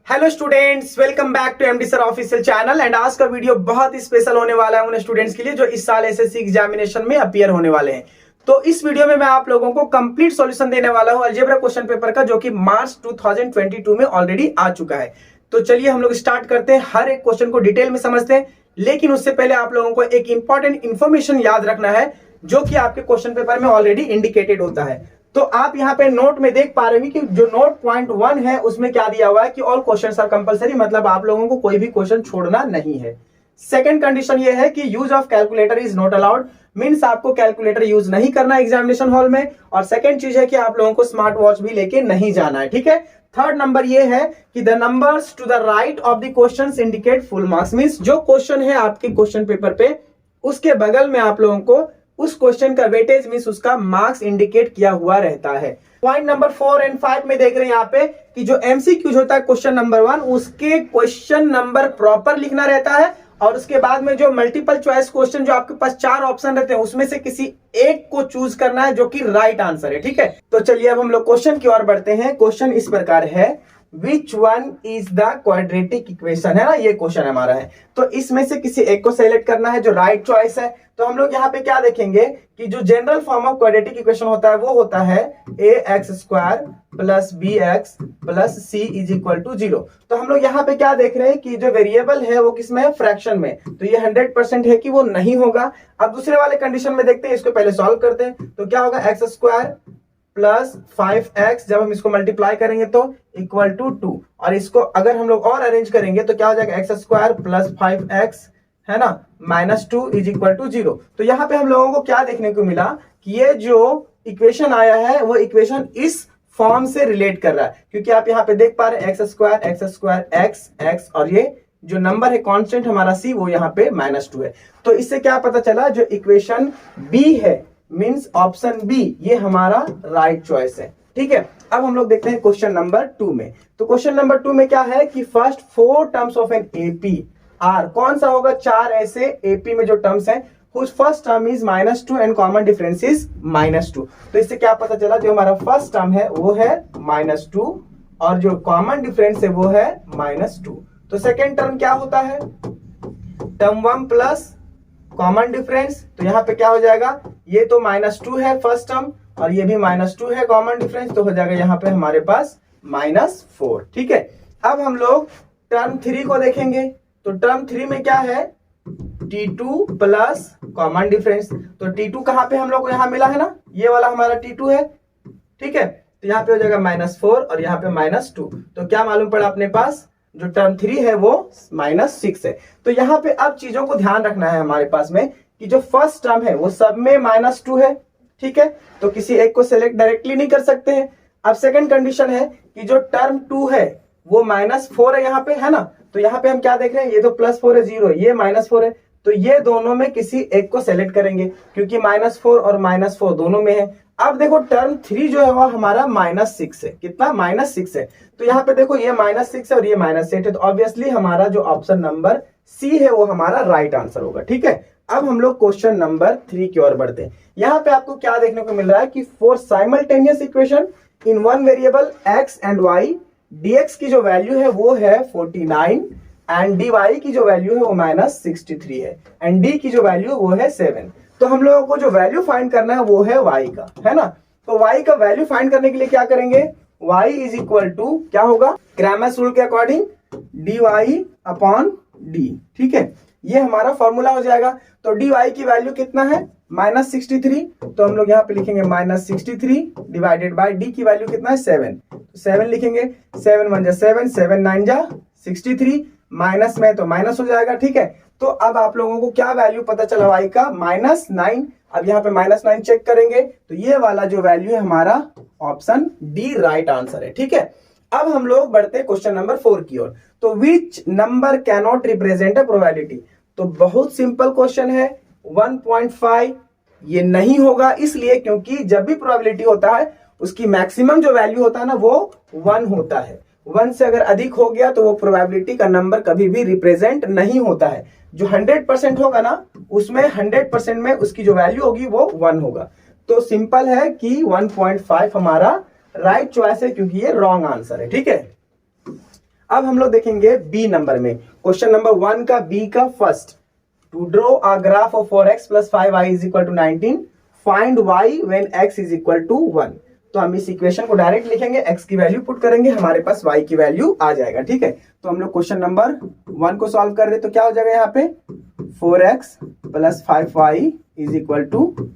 Hello students, welcome back to MD sir official channel. And आज का video बहुत ही special होने वाला है उन स्टूडेंट्स के लिए जो इस साल एसएससी एग्जामिनेशन में अपीयर होने वाले हैं। तो इस वीडियो में मैं आप लोगों को कंप्लीट सॉल्यूशन देने वाला हूं अलजेब्रा क्वेश्चन पेपर का, जो कि मार्च 2022 में ऑलरेडी आ चुका है। तो चलिए हम लोग स्टार्ट करते हैं, हर एक क्वेश्चन को डिटेल में समझते हैं। लेकिन उससे पहले आप लोगों को एक इंपॉर्टेंट इंफॉर्मेशन याद रखना है जो कि आपके क्वेश्चन पेपर में ऑलरेडी इंडिकेटेड होता है। तो आप यहाँ पे नोट में देख पा रहे हो कि जो नोट पॉइंट 1 है उसमें क्या दिया हुआ है कि ऑल क्वेश्चंस आर कंपलसरी, मतलब आप लोगों को कोई भी क्वेश्चन छोड़ना नहीं है। सेकंड कंडीशन ये है कि use of calculator is not allowed, means आपको कैलकुलेटर यूज नहीं करना एग्जामिनेशन हॉल में। और सेकंड चीज है कि आप लोगों को स्मार्ट वॉच भी लेके नहीं जाना है, ठीक है। थर्ड नंबर ये है कि the numbers to the right of the questions indicate full marks, means जो क्वेश्चन है आपके क्वेश्चन पेपर पे उसके बगल में आप लोगों को उस क्वेश्चन का वेटेज मींस उसका मार्क्स इंडिकेट किया हुआ रहता है। पॉइंट नंबर 4 और 5 में देख रहे हैं यहाँ पे कि जो एमसीक्यूज होता है क्वेश्चन नंबर 1 उसके क्वेश्चन नंबर प्रॉपर लिखना रहता है, और उसके बाद में जो मल्टीपल चॉइस क्वेश्चन जो आपके पास 4 ऑप्शन रहते हैं उसमें से किसी एक को चूज करना है जो कि राइट आंसर है, ठीक है। तो चलिए अब हम लोग क्वेश्चन की ओर बढ़ते हैं। क्वेश्चन इस प्रकार है, Which one is the quadratic equation, है ना, ये क्वेश्चन हमारा है। तो इसमें से किसी एक को सेलेक्ट करना है जो राइट चॉइस है। तो हम लोग यहाँ पे क्या देखेंगे कि जो general form of quadratic equation होता है वो होता है ax² plus bx plus c is equal to 0। तो हम लोग यहाँ पे क्या देख रहे हैं कि जो वेरिएबल है वो किसमें है, फ्रैक्शन में। तो ये 100% है कि वो नहीं होगा। अब दूसरे वाले कंडीशन में देखते हैं, इसको पहले सॉल्व करते हैं। तो क्या होगा, x² प्लस 5x, जब हम इसको मल्टीप्लाई करेंगे तो इक्वल टू 2, और इसको अगर हम लोग और अरेंज करेंगे तो क्या हो जाएगा, x² प्लस 5x है ना माइनस 2 इज इक्वल टू 0। तो यहाँ पे हम लोगों को क्या देखने को मिला कि ये जो इक्वेशन आया है वो इक्वेशन इस फॉर्म से रिलेट कर रहा है, क्योंकि आप यहाँ पे देख पा रहे हैं x² x और ये जो नंबर है कांस्टेंट हमारा c वो यहाँ पे -2 है। तो इससे क्या पता चला, जो इक्वेशन b है मींस ऑप्शन बी ये हमारा राइट चॉइस है, ठीक है। अब हम लोग देखते हैं क्वेश्चन नंबर 2 में। तो क्वेश्चन नंबर 2 में क्या है कि first 4 terms of an AP are, कौन सा होगा, 4 ऐसे एपी में जो टर्म्स हैं whose first term is -2 and common difference is -2। तो इससे क्या पता चला, जो हमारा फर्स्ट टर्म है वो है -2 और जो कॉमन डिफरेंस है वो है -2। तो सेकेंड टर्म क्या होता है, टर्म 1 प्लस कॉमन डिफरेंस। तो यहाँ पे क्या हो जाएगा, ये तो -2 है फर्स्ट टर्म और ये भी -2 है कॉमन डिफरेंस, तो हो जाएगा यहाँ पे हमारे पास -4, ठीक है। अब हम लोग टर्म 3 को देखेंगे। तो टर्म 3 में क्या है, T2 प्लस कॉमन डिफरेंस। तो T2 कहाँ पे हम लोग को यहाँ मिला है ना, ये वाला हमारा T2 है, ठीक है। तो यहाँ पे हो जाएगा -4 और यहाँ पे -2। तो क्या मालूम पड़ा अपने पास, जो टर्म 3 है वो -6 है। तो यहाँ पे अब चीजों को ध्यान रखना है हमारे पास में कि जो फर्स्ट टर्म है वो सब में -2 है, ठीक है। तो किसी एक को सिलेक्ट डायरेक्टली नहीं कर सकते हैं। अब सेकंड कंडीशन है कि जो टर्म 2 है वो -4 है यहाँ पे, है ना। तो यहाँ पे हम क्या देख रहे हैं, ये तो +4 है 0, ये -4 है, तो ये दोनों में किसी एक को सेलेक्ट करेंगे क्योंकि -4 और -4 दोनों में है। अब देखो टर्म 3 जो है वो हमारा -6 है, कितना, -6 है। तो यहाँ पे देखो ये -6 है और ये -8 है, तो ऑब्वियसली हमारा जो ऑप्शन नंबर सी है वो हमारा राइट आंसर होगा, ठीक है। अब हम लोग क्वेश्चन नंबर 3 की ओर बढ़ते हैं। यहाँ पे आपको क्या देखने को मिल रहा है कि for simultaneous equation in one variable x and y, dx की जो वैल्यू है वो है 49 एंड dy की जो वैल्यू है वो -63 है एंड d की जो वैल्यू वो है 7। तो हम लोगों को जो वैल्यू फाइंड करना है वो है y का, है ना। तो y का वैल्यू फाइंड करने के लिए क्या करेंगे, y इज इक्वल टू क्या होगा, क्रैमर्स रूल के अकॉर्डिंग dy अपॉन d, ठीक है। ये हमारा फॉर्मूला हो जाएगा। तो dy की वैल्यू कितना है, -63। तो हम लोग यहाँ पे लिखेंगे -63 डिवाइडेड बाय d की वैल्यू कितना है 7। तो 7 लिखेंगे, 7 1 जा 7, 7 9 जा 63, माइनस में तो माइनस हो जाएगा, ठीक है। तो अब आप लोगों को क्या वैल्यू पता चला y का, -9। अब यहाँ पे -9 चेक करेंगे तो ये वाला जो वैल्यू है हमारा ऑप्शन डी राइट आंसर है, ठीक है। अब हम लोग बढ़ते हैं क्वेश्चन नंबर 4 की ओर। तो which number cannot represent a probability. तो बहुत सिंपल क्वेश्चन है, 1.5 ये नहीं होगा, इसलिए क्योंकि जब भी प्रोबेबिलिटी होता है उसकी मैक्सिमम जो वैल्यू होता है ना वो 1 होता है। 1 से अगर अधिक हो गया तो वो प्रोबेबिलिटी का नंबर कभी भी रिप्रेजेंट नहीं होता है। जो 100% होगा ना उसमें 100% में उसकी जो वैल्यू होगी वो 1 होगा। तो सिंपल है कि 1.5 हमारा राइट चॉइस है क्योंकि ये रॉन्ग आंसर है, ठीक है। अब हम लोग देखेंगे बी नंबर में, क्वेश्चन नंबर 1 का बी का first, to draw a graph of 4x + 5y = 19, find y when x = 1। तो हम इस इक्वेशन को डायरेक्ट लिखेंगे, x की वैल्यू पुट करेंगे, हमारे पास y की वैल्यू आ जाएगा। ठीक है, तो हम लोग क्वेश्चन नंबर 1 को सॉल्व कर रहे हैं, तो क्या हो जाएगा यहाँ पे 4x + 5y =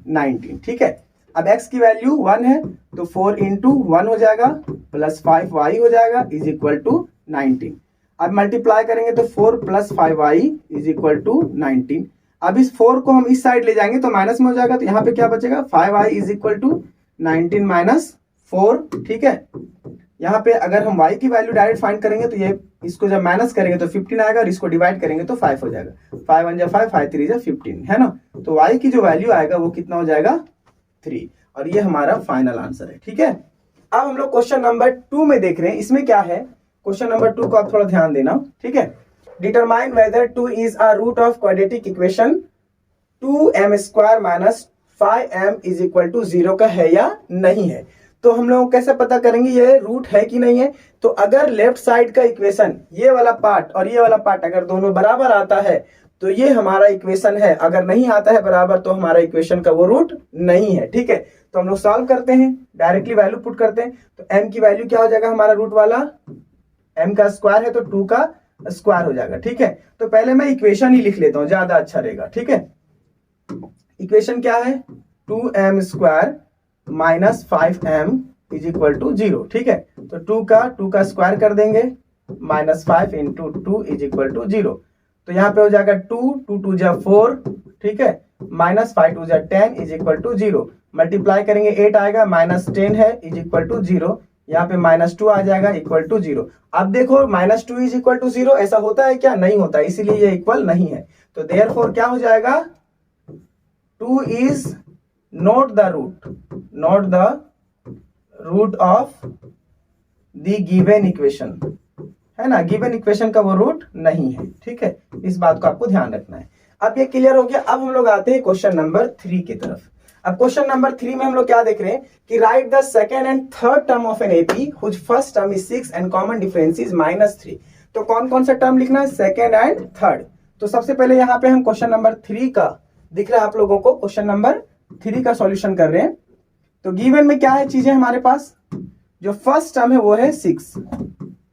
19। ठीक है, अब x की वैल्यू 1 है तो 4 × 1 हो जाएगा प्लस 5y हो जाएगा = 19। अब मल्टीप्लाई करेंगे तो 4 + 5y = 19। अब इस 4 को हम इस साइड ले जाएंगे तो माइनस में हो जाएगा, तो यहाँ पे क्या बचेगा 5y = 19 - 4। ठीक है, यहाँ पे अगर हम y की वैल्यू डायरेक्ट फाइंड करेंगे तो ये इसको जब माइनस करेंगे तो 15 आएगा और इसको डिवाइड करेंगे तो 5 हो जाएगा। 5 × 1 = 5, 5 × 3 = 15 है ना। तो y की जो वैल्यू आएगा वो कितना हो जाएगा 3, और ये हमारा फाइनल आंसर है। ठीक है, अब हम लोग क्वेश्चन नंबर 2 में देख रहे हैं, इसमें क्या है, क्वेश्चन नंबर 2 को आप थोड़ा ध्यान देना। ठीक है, determine whether 2 is a root of quadratic equation 2m² - 5m = 0 का है या नहीं है। तो हम लोग कैसे पता करेंगे ये रूट है कि नहीं है। तो अगर लेफ्ट साइड का इक्वेशन ये वाला पार्ट और ये वाला पार्ट अगर दोनों बराबर आता है तो ये हमारा इक्वेशन है, अगर नहीं आता है बराबर तो हमारा इक्वेशन का वो रूट नहीं है। ठीक है, तो हम लोग सॉल्व करते हैं, डायरेक्टली वैल्यू पुट करते हैं। तो m की वैल्यू क्या हो जाएगा, हमारा रूट वाला m का स्क्वायर है तो 2 का स्क्वायर हो जाएगा। ठीक है, तो पहले मैं इक्वेशन ही लिख लेता हूं, ज्यादा अच्छा रहेगा। ठीक है, इक्वेशन क्या है 2m² - 5m = 0। ठीक है, तो 2 का स्क्वायर कर देंगे, -5 × 2 = 0। तो यहाँ पे हो जाएगा 2 × 2 = 4। ठीक है, -5 × 2 = 10 = 0। मल्टीप्लाई करेंगे 8 आएगा, -10 है = 0। यहाँ पे -2 आ जाएगा = 0। अब देखो -2 = 0 ऐसा होता है क्या, नहीं होता, इसीलिए ये इक्वल नहीं है। तो देयरफॉर क्या हो जाएगा 2 is not the root of the given equation, है ना, गिवन इक्वेशन का वो रूट नहीं है। ठीक है, इस बात को आपको ध्यान रखना है। अब ये क्लियर हो गया। अब हम लोग आते हैं क्वेश्चन नंबर 3 की तरफ। अब क्वेश्चन नंबर 3 में हम लोग क्या देख रहे हैं कि right the second and third term of an AP which first term is 6 and common difference is -3। तो कौन कौन सा टर्म लिखना है, सेकंड एंड थर्ड। तो सबसे पहले यहाँ पे हम क्वेश्चन नंबर 3 का दिख रहा है आप लोगों को, क्वेश्चन नंबर 3 का सॉल्यूशन कर रहे हैं। तो गिवन में क्या है चीजें हमारे पास, जो फर्स्ट टर्म है वो है 6।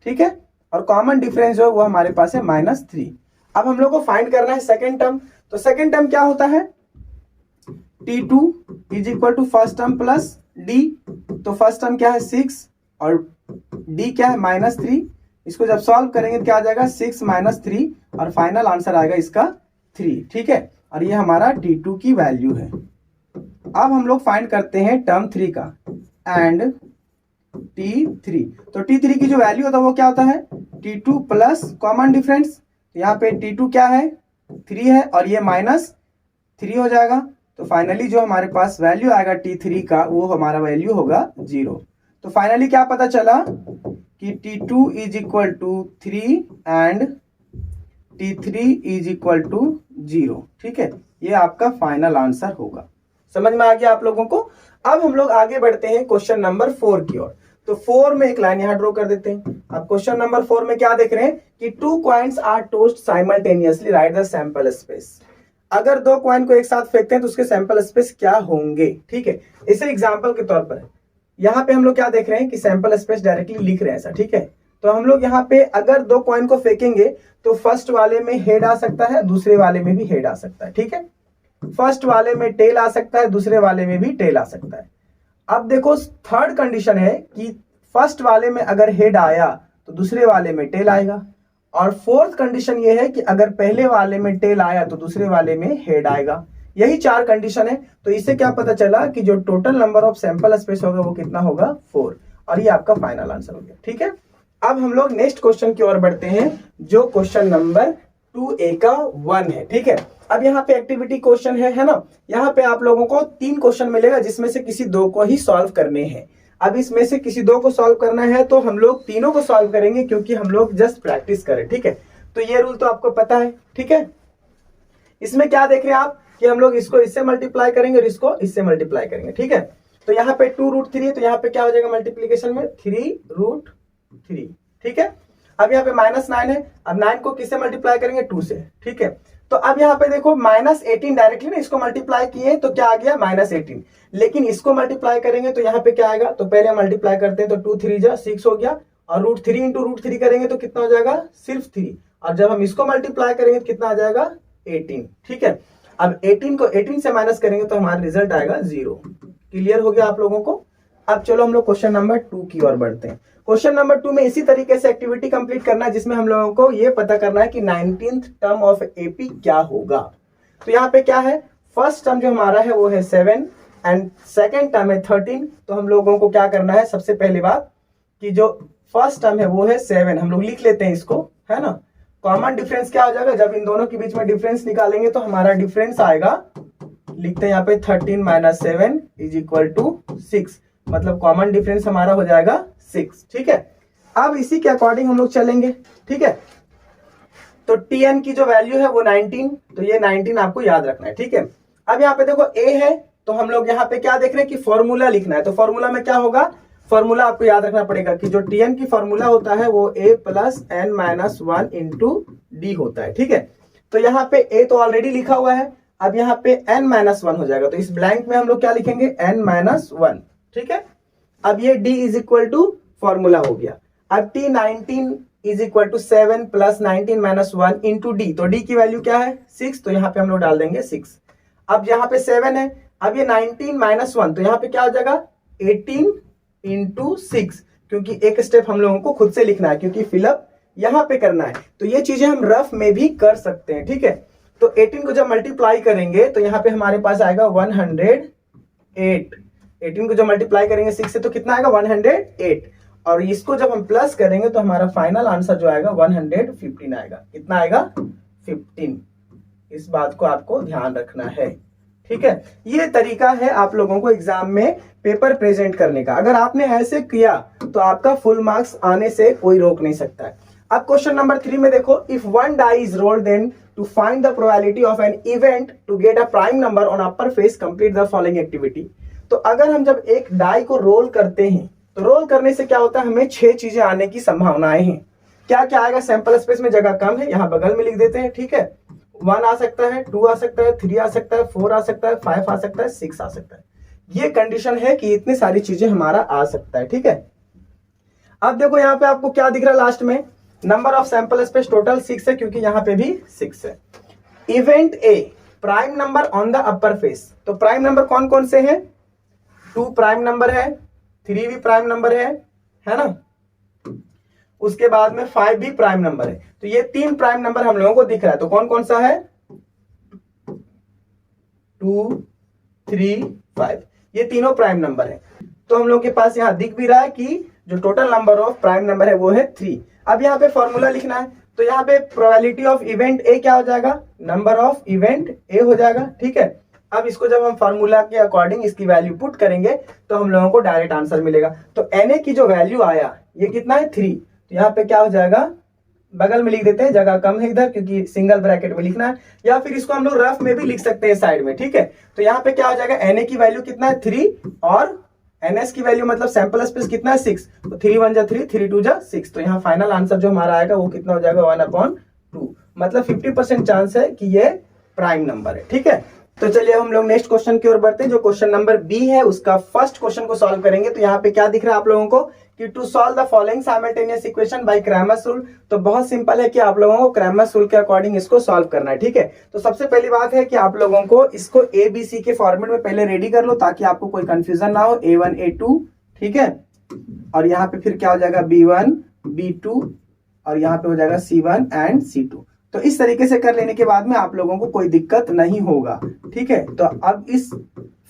ठीक है, और कॉमन डिफरेंस जो है वो हमारे पास है -3। अब हम लोग को फाइंड करना है सेकंड टर्म। तो सेकंड टर्म क्या होता है T2 = first term plus D। तो फर्स्ट टर्म क्या है 6 और D क्या है -3। इसको जब सॉल्व करेंगे क्या आ जाएगा 6 - 3 और फाइनल आंसर आएगा इसका 3। ठीक है, और ये हमारा T2 की वैल्यू है। अब हम लोग फाइंड करते हैं टर्म 3 का एंड T3। तो T3 की जो वैल्यू होता है वो क्या होता है T2 प्लस कॉमन डिफरेंस। यहाँ पे T2 क्या है 3 है और ये -3 हो जाएगा। तो फाइनली जो हमारे पास वैल्यू आएगा T3 का वो हमारा वैल्यू होगा 0। तो फाइनली क्या पता चला कि T2 = 3 एंड T3 = 0। ठीक है, ये आपका फाइनल आंसर होगा। समझ में आ गया आप लोगों को। अब हम लोग आगे बढ़ते हैं क्वेश्चन नंबर 4 की ओर। तो 4 में एक लाइन यहां ड्रॉ कर देते हैं। अब क्वेश्चन नंबर 4 में क्या देख रहे हैं कि 2 coins are tossed simultaneously, write the sample space. अगर 2 कॉइन को एक साथ फेंकते हैं तो उसके सैंपल स्पेस क्या होंगे। ठीक है, इसे एग्जांपल के तौर पर यहाँ पे हम लोग क्या देख रहे हैं कि सैंपल स्पेस डायरेक्टली लिख रहे हैं ऐसा। ठीक है, तो हम लोग यहाँ पे अगर 2 कॉइन को फेंकेंगे तो फर्स्ट वाले में हेड आ सकता है, दूसरे वाले में भी हेड आ सकता है। ठीक है, फर्स्ट वाले में टेल आ सकता है, दूसरे वाले में भी टेल आ सकता है। अब देखो थर्ड कंडीशन है कि फर्स्ट वाले में अगर हेड आया तो दूसरे वाले में टेल आएगा, और फोर्थ कंडीशन ये है कि अगर पहले वाले में टेल आया तो दूसरे वाले में हेड आएगा। यही 4 कंडीशन है। तो इससे क्या पता चला कि जो total number of sample space होगा वो कितना होगा 4, और ये आपका फाइनल आंसर हो गया। ठीक है, अब हम लोग नेक्स्ट क्वेश्चन की ओर बढ़ते हैं जो क्वेश्चन नंबर 2A का 1 है। ठीक है, अब यहाँ पे एक्टिविटी क्वेश्चन है ना। यहाँ पे आप लोगों को 3 क्वेश्चन मिलेगा जिसमें से किसी 2 को ही सॉल्व करने हैं। अब इसमें से किसी 2 को सॉल्व करना है तो हम लोग तीनों को सॉल्व करेंगे क्योंकि हम लोग जस्ट प्रैक्टिस करें। ठीक है, तो ये रूल तो आपको पता है। ठीक है, इसमें क्या देख रहे हैं आप कि हम लोग इसको इससे मल्टीप्लाई करेंगे और इसको इससे मल्टीप्लाई करेंगे। ठीक है, तो यहाँ पे 2√3 है तो यहाँ पे क्या हो जाएगा मल्टीप्लीकेशन में 3√3। ठीक है, अब यहाँ पे -9 है, अब 9 को किससे मल्टीप्लाई करेंगे 2 से, ठीक है। तो अब यहाँ पे देखो -18 डायरेक्टली ना इसको मल्टीप्लाई किए तो क्या आ गया -18, लेकिन इसको मल्टीप्लाई करेंगे तो यहाँ पे क्या आएगा, तो पहले मल्टीप्लाई करते हैं तो 2 3 जा 6 हो गया, और √3 इंटू √3 करेंगे तो कितना हो जाएगा सिर्फ 3, और जब हम इसको मल्टीप्लाई करेंगे तो कितना आ जाएगा 18, ठीक है। अब 18 को 18 से माइनस करेंगे तो हमारा रिजल्ट आएगा 0। क्लियर हो गया आप लोगों को। अब चलो हम लोग क्वेश्चन नंबर 2 की ओर बढ़ते हैं। क्वेश्चन नंबर 2 में इसी तरीके से एक्टिविटी कंप्लीट करना है, जिसमें हम लोगों को ये पता करना है कि 19th टर्म ऑफ एपी क्या होगा। तो यहाँ पे क्या है, फर्स्ट टर्म जो हमारा है वो है 7 एंड सेकेंड टर्म है 13। तो हम लोगों को क्या करना है, सबसे पहली बात कि जो फर्स्ट टर्म है वो है 7, हम लोग लिख लेते हैं इसको, है ना। कॉमन डिफरेंस क्या हो जाएगा, जब इन दोनों के बीच में डिफरेंस निकालेंगे तो हमारा डिफरेंस आएगा, लिखते हैं यहाँ पे 13 - 7 = 6, मतलब कॉमन डिफरेंस हमारा हो जाएगा 6, ठीक है। अब इसी के अकॉर्डिंग हम लोग चलेंगे, ठीक है। तो tn की जो वैल्यू है वो 19, तो ये 19 आपको याद रखना है, ठीक है। अब यहाँ पे देखो a है, तो हम लोग यहाँ पे क्या देख रहे हैं कि फॉर्मूला लिखना है। तो फॉर्मूला में क्या होगा, फॉर्मूला आपको याद रखना पड़ेगा कि जो tn की फॉर्मूला होता है वो a + n - 1 × d होता है, ठीक है। तो यहाँ पे a तो ऑलरेडी लिखा हुआ है, अब यहाँ पे n - 1 हो जाएगा, तो इस ब्लैंक में हम लोग क्या लिखेंगे n - 1, ठीक है। अब ये d = फॉर्मूला हो गया। अब t19 = 7 + 19 - 1 × d, तो d की वैल्यू क्या है 6, तो यहाँ पे हम लोग डाल देंगे 6। अब यहाँ पे 7 है, अब ये 19 - 1, तो यहाँ पे क्या हो जाएगा 18 × 6, क्योंकि एक स्टेप हम लोगों को खुद से लिखना है, क्योंकि फिलअप यहाँ पे करना है। तो ये चीजें हम रफ में भी कर सकते हैं, ठीक है। तो 18 को जब मल्टीप्लाई करेंगे तो यहाँ पे हमारे पास आएगा 108। 18 को जब मल्टीप्लाई करेंगे 6 से तो कितना आएगा 108, और इसको जब हम प्लस करेंगे तो हमारा फाइनल आंसर जो आएगा 115 आएगा। कितना आएगा 15। इस बात को आपको ध्यान रखना है, ठीक है। ये तरीका है आप लोगों को एग्जाम में पेपर प्रेजेंट करने का। अगर आपने ऐसे किया तो आपका फुल मार्क्स आने से कोई रोक नहीं सकता है। अब क्वेश्चन नंबर 3 में देखो, if one die is rolled then to find the probability of an event to get a prime number on upper face complete the following activity. तो अगर हम जब एक डाई को रोल करते हैं तो रोल करने से क्या होता है, हमें 6 चीजें आने की संभावनाएं हैं। क्या क्या आएगा, सैंपल स्पेस में जगह कम है, यहाँ बगल में लिख देते हैं, ठीक है। 1 आ सकता है, 2 आ सकता है, 3 आ सकता है, 4 आ सकता है, 5 आ सकता है, 6 आ सकता है। ये कंडीशन है कि इतनी सारी चीजें हमारा आ सकता है, ठीक है। अब देखो यहाँ पे आपको क्या दिख रहा है लास्ट में, number of sample space total 6 है, क्योंकि यहाँ पे भी 6 है। Event A prime number on the upper face, तो प्राइम नंबर कौन कौन से हैं, 2 प्राइम नंबर है, 3 भी प्राइम नंबर है ना। उसके बाद में 5 भी प्राइम नंबर है। तो ये 3 प्राइम नंबर हम लोगों को दिख रहा है। तो कौन कौन सा है, 2, 3, 5, ये तीनों प्राइम नंबर है। तो हम लोग के पास यहाँ दिख भी रहा है कि जो total number of prime number है वो है 3। अब यहाँ पे फॉर्मूला लिखना है, तो यहाँ पे प्रोबेबिलिटी ऑफ इवेंट ए क्या हो जाएगा, नंबर ऑफ इवेंट ए हो जाएगा, ठीक है। अब इसको जब हम फार्मूला के अकॉर्डिंग इसकी वैल्यू पुट करेंगे तो हम लोगों को डायरेक्ट आंसर मिलेगा। तो Na की जो वैल्यू आया ये कितना है 3, तो यहाँ पे क्या हो जाएगा, बगल में लिख देते हैं, जगह कम है इधर क्योंकि सिंगल ब्रैकेट में लिखना है, या फिर इसको हम लोग रफ में भी लिख सकते हैं साइड में, ठीक है। तो यहाँ पे क्या हो जाएगा, Na की वैल्यू कितना है 3, और NS की वैल्यू मतलब सैंपल स्पेस कितना है 6, तो 3 1 जा 3, 3 2 जा 6, तो यहाँ फाइनल आंसर जो हमारा आएगा वो कितना हो जाएगा 1/2, मतलब 50% चांस है कि ये प्राइम नंबर है, ठीक है। तो चलिए हम लोग नेक्स्ट क्वेश्चन की ओर बढ़ते हैं, जो क्वेश्चन नंबर बी है उसका फर्स्ट क्वेश्चन को सॉल्व करेंगे। तो यहाँ पे क्या दिख रहा है आप लोगों को कि to solve the following simultaneous equation by Cramer's rule. तो बहुत सिंपल है कि आप लोगों को क्रैमर्स रूल के अकॉर्डिंग इसको सॉल्व करना है, ठीक है। तो सबसे पहली बात है कि आप लोगों को इसको ABC के फॉर्मेट में पहले रेडी कर लो ताकि आपको कोई कंफ्यूजन ना हो, A1 A2, ठीक है। और यहाँ पे फिर क्या हो जाएगा B1 B2, और यहाँ पे हो जाएगा C1 एंड C2। तो इस तरीके से कर लेने के बाद में आप लोगों को कोई दिक्कत नहीं होगा, ठीक है। तो अब इस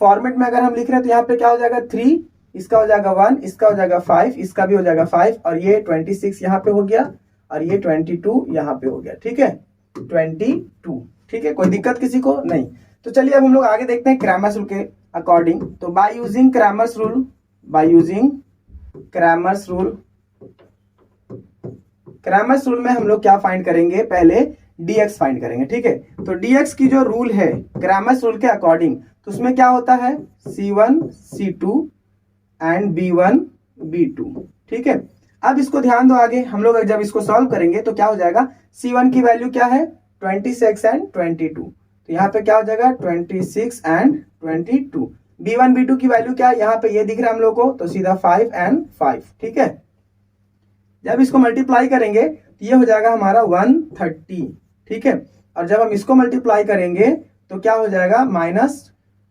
फॉर्मेट में अगर हम लिख रहे हैं तो यहाँ पे क्या हो जाएगा 3, इसका हो जाएगा 1, इसका हो जाएगा 5, इसका भी हो जाएगा 5, और ये 26 यहाँ पे हो गया, और ये 22 यहाँ पे हो गया, ठीक है, 22, ठीक है। कोई दिक्कत किसी को नहीं। तो चलिए अब हम लोग आगे देखते हैं क्रैमर्स रूल के अकॉर्डिंग। तो by using Cramer's rule, Cramer's rule में हम लोग क्या फाइंड करेंगे, पहले dx फाइंड करेंगे, ठीक है। तो dx की जो रूल है क्रैमर्स रूल के अकॉर्डिंग, तो उसमें क्या होता है C1 C2 and B1 B2, ठीक है। अब इसको ध्यान दो, आगे हम लोग जब इसको सॉल्व करेंगे तो क्या हो जाएगा, C1 की वैल्यू क्या है 26 एंड 22, तो यहाँ पे क्या हो जाएगा 26 एंड 22। B1 B2 की वैल्यू क्या है, यहाँ पे ये दिख रहा है हम लोग को, तो सीधा 5 एंड 5, ठीक है। जब इसको मल्टीप्लाई करेंगे तो ये हो जाएगा हमारा 130, ठीक है। और जब हम इसको मल्टीप्लाई करेंगे तो क्या हो जाएगा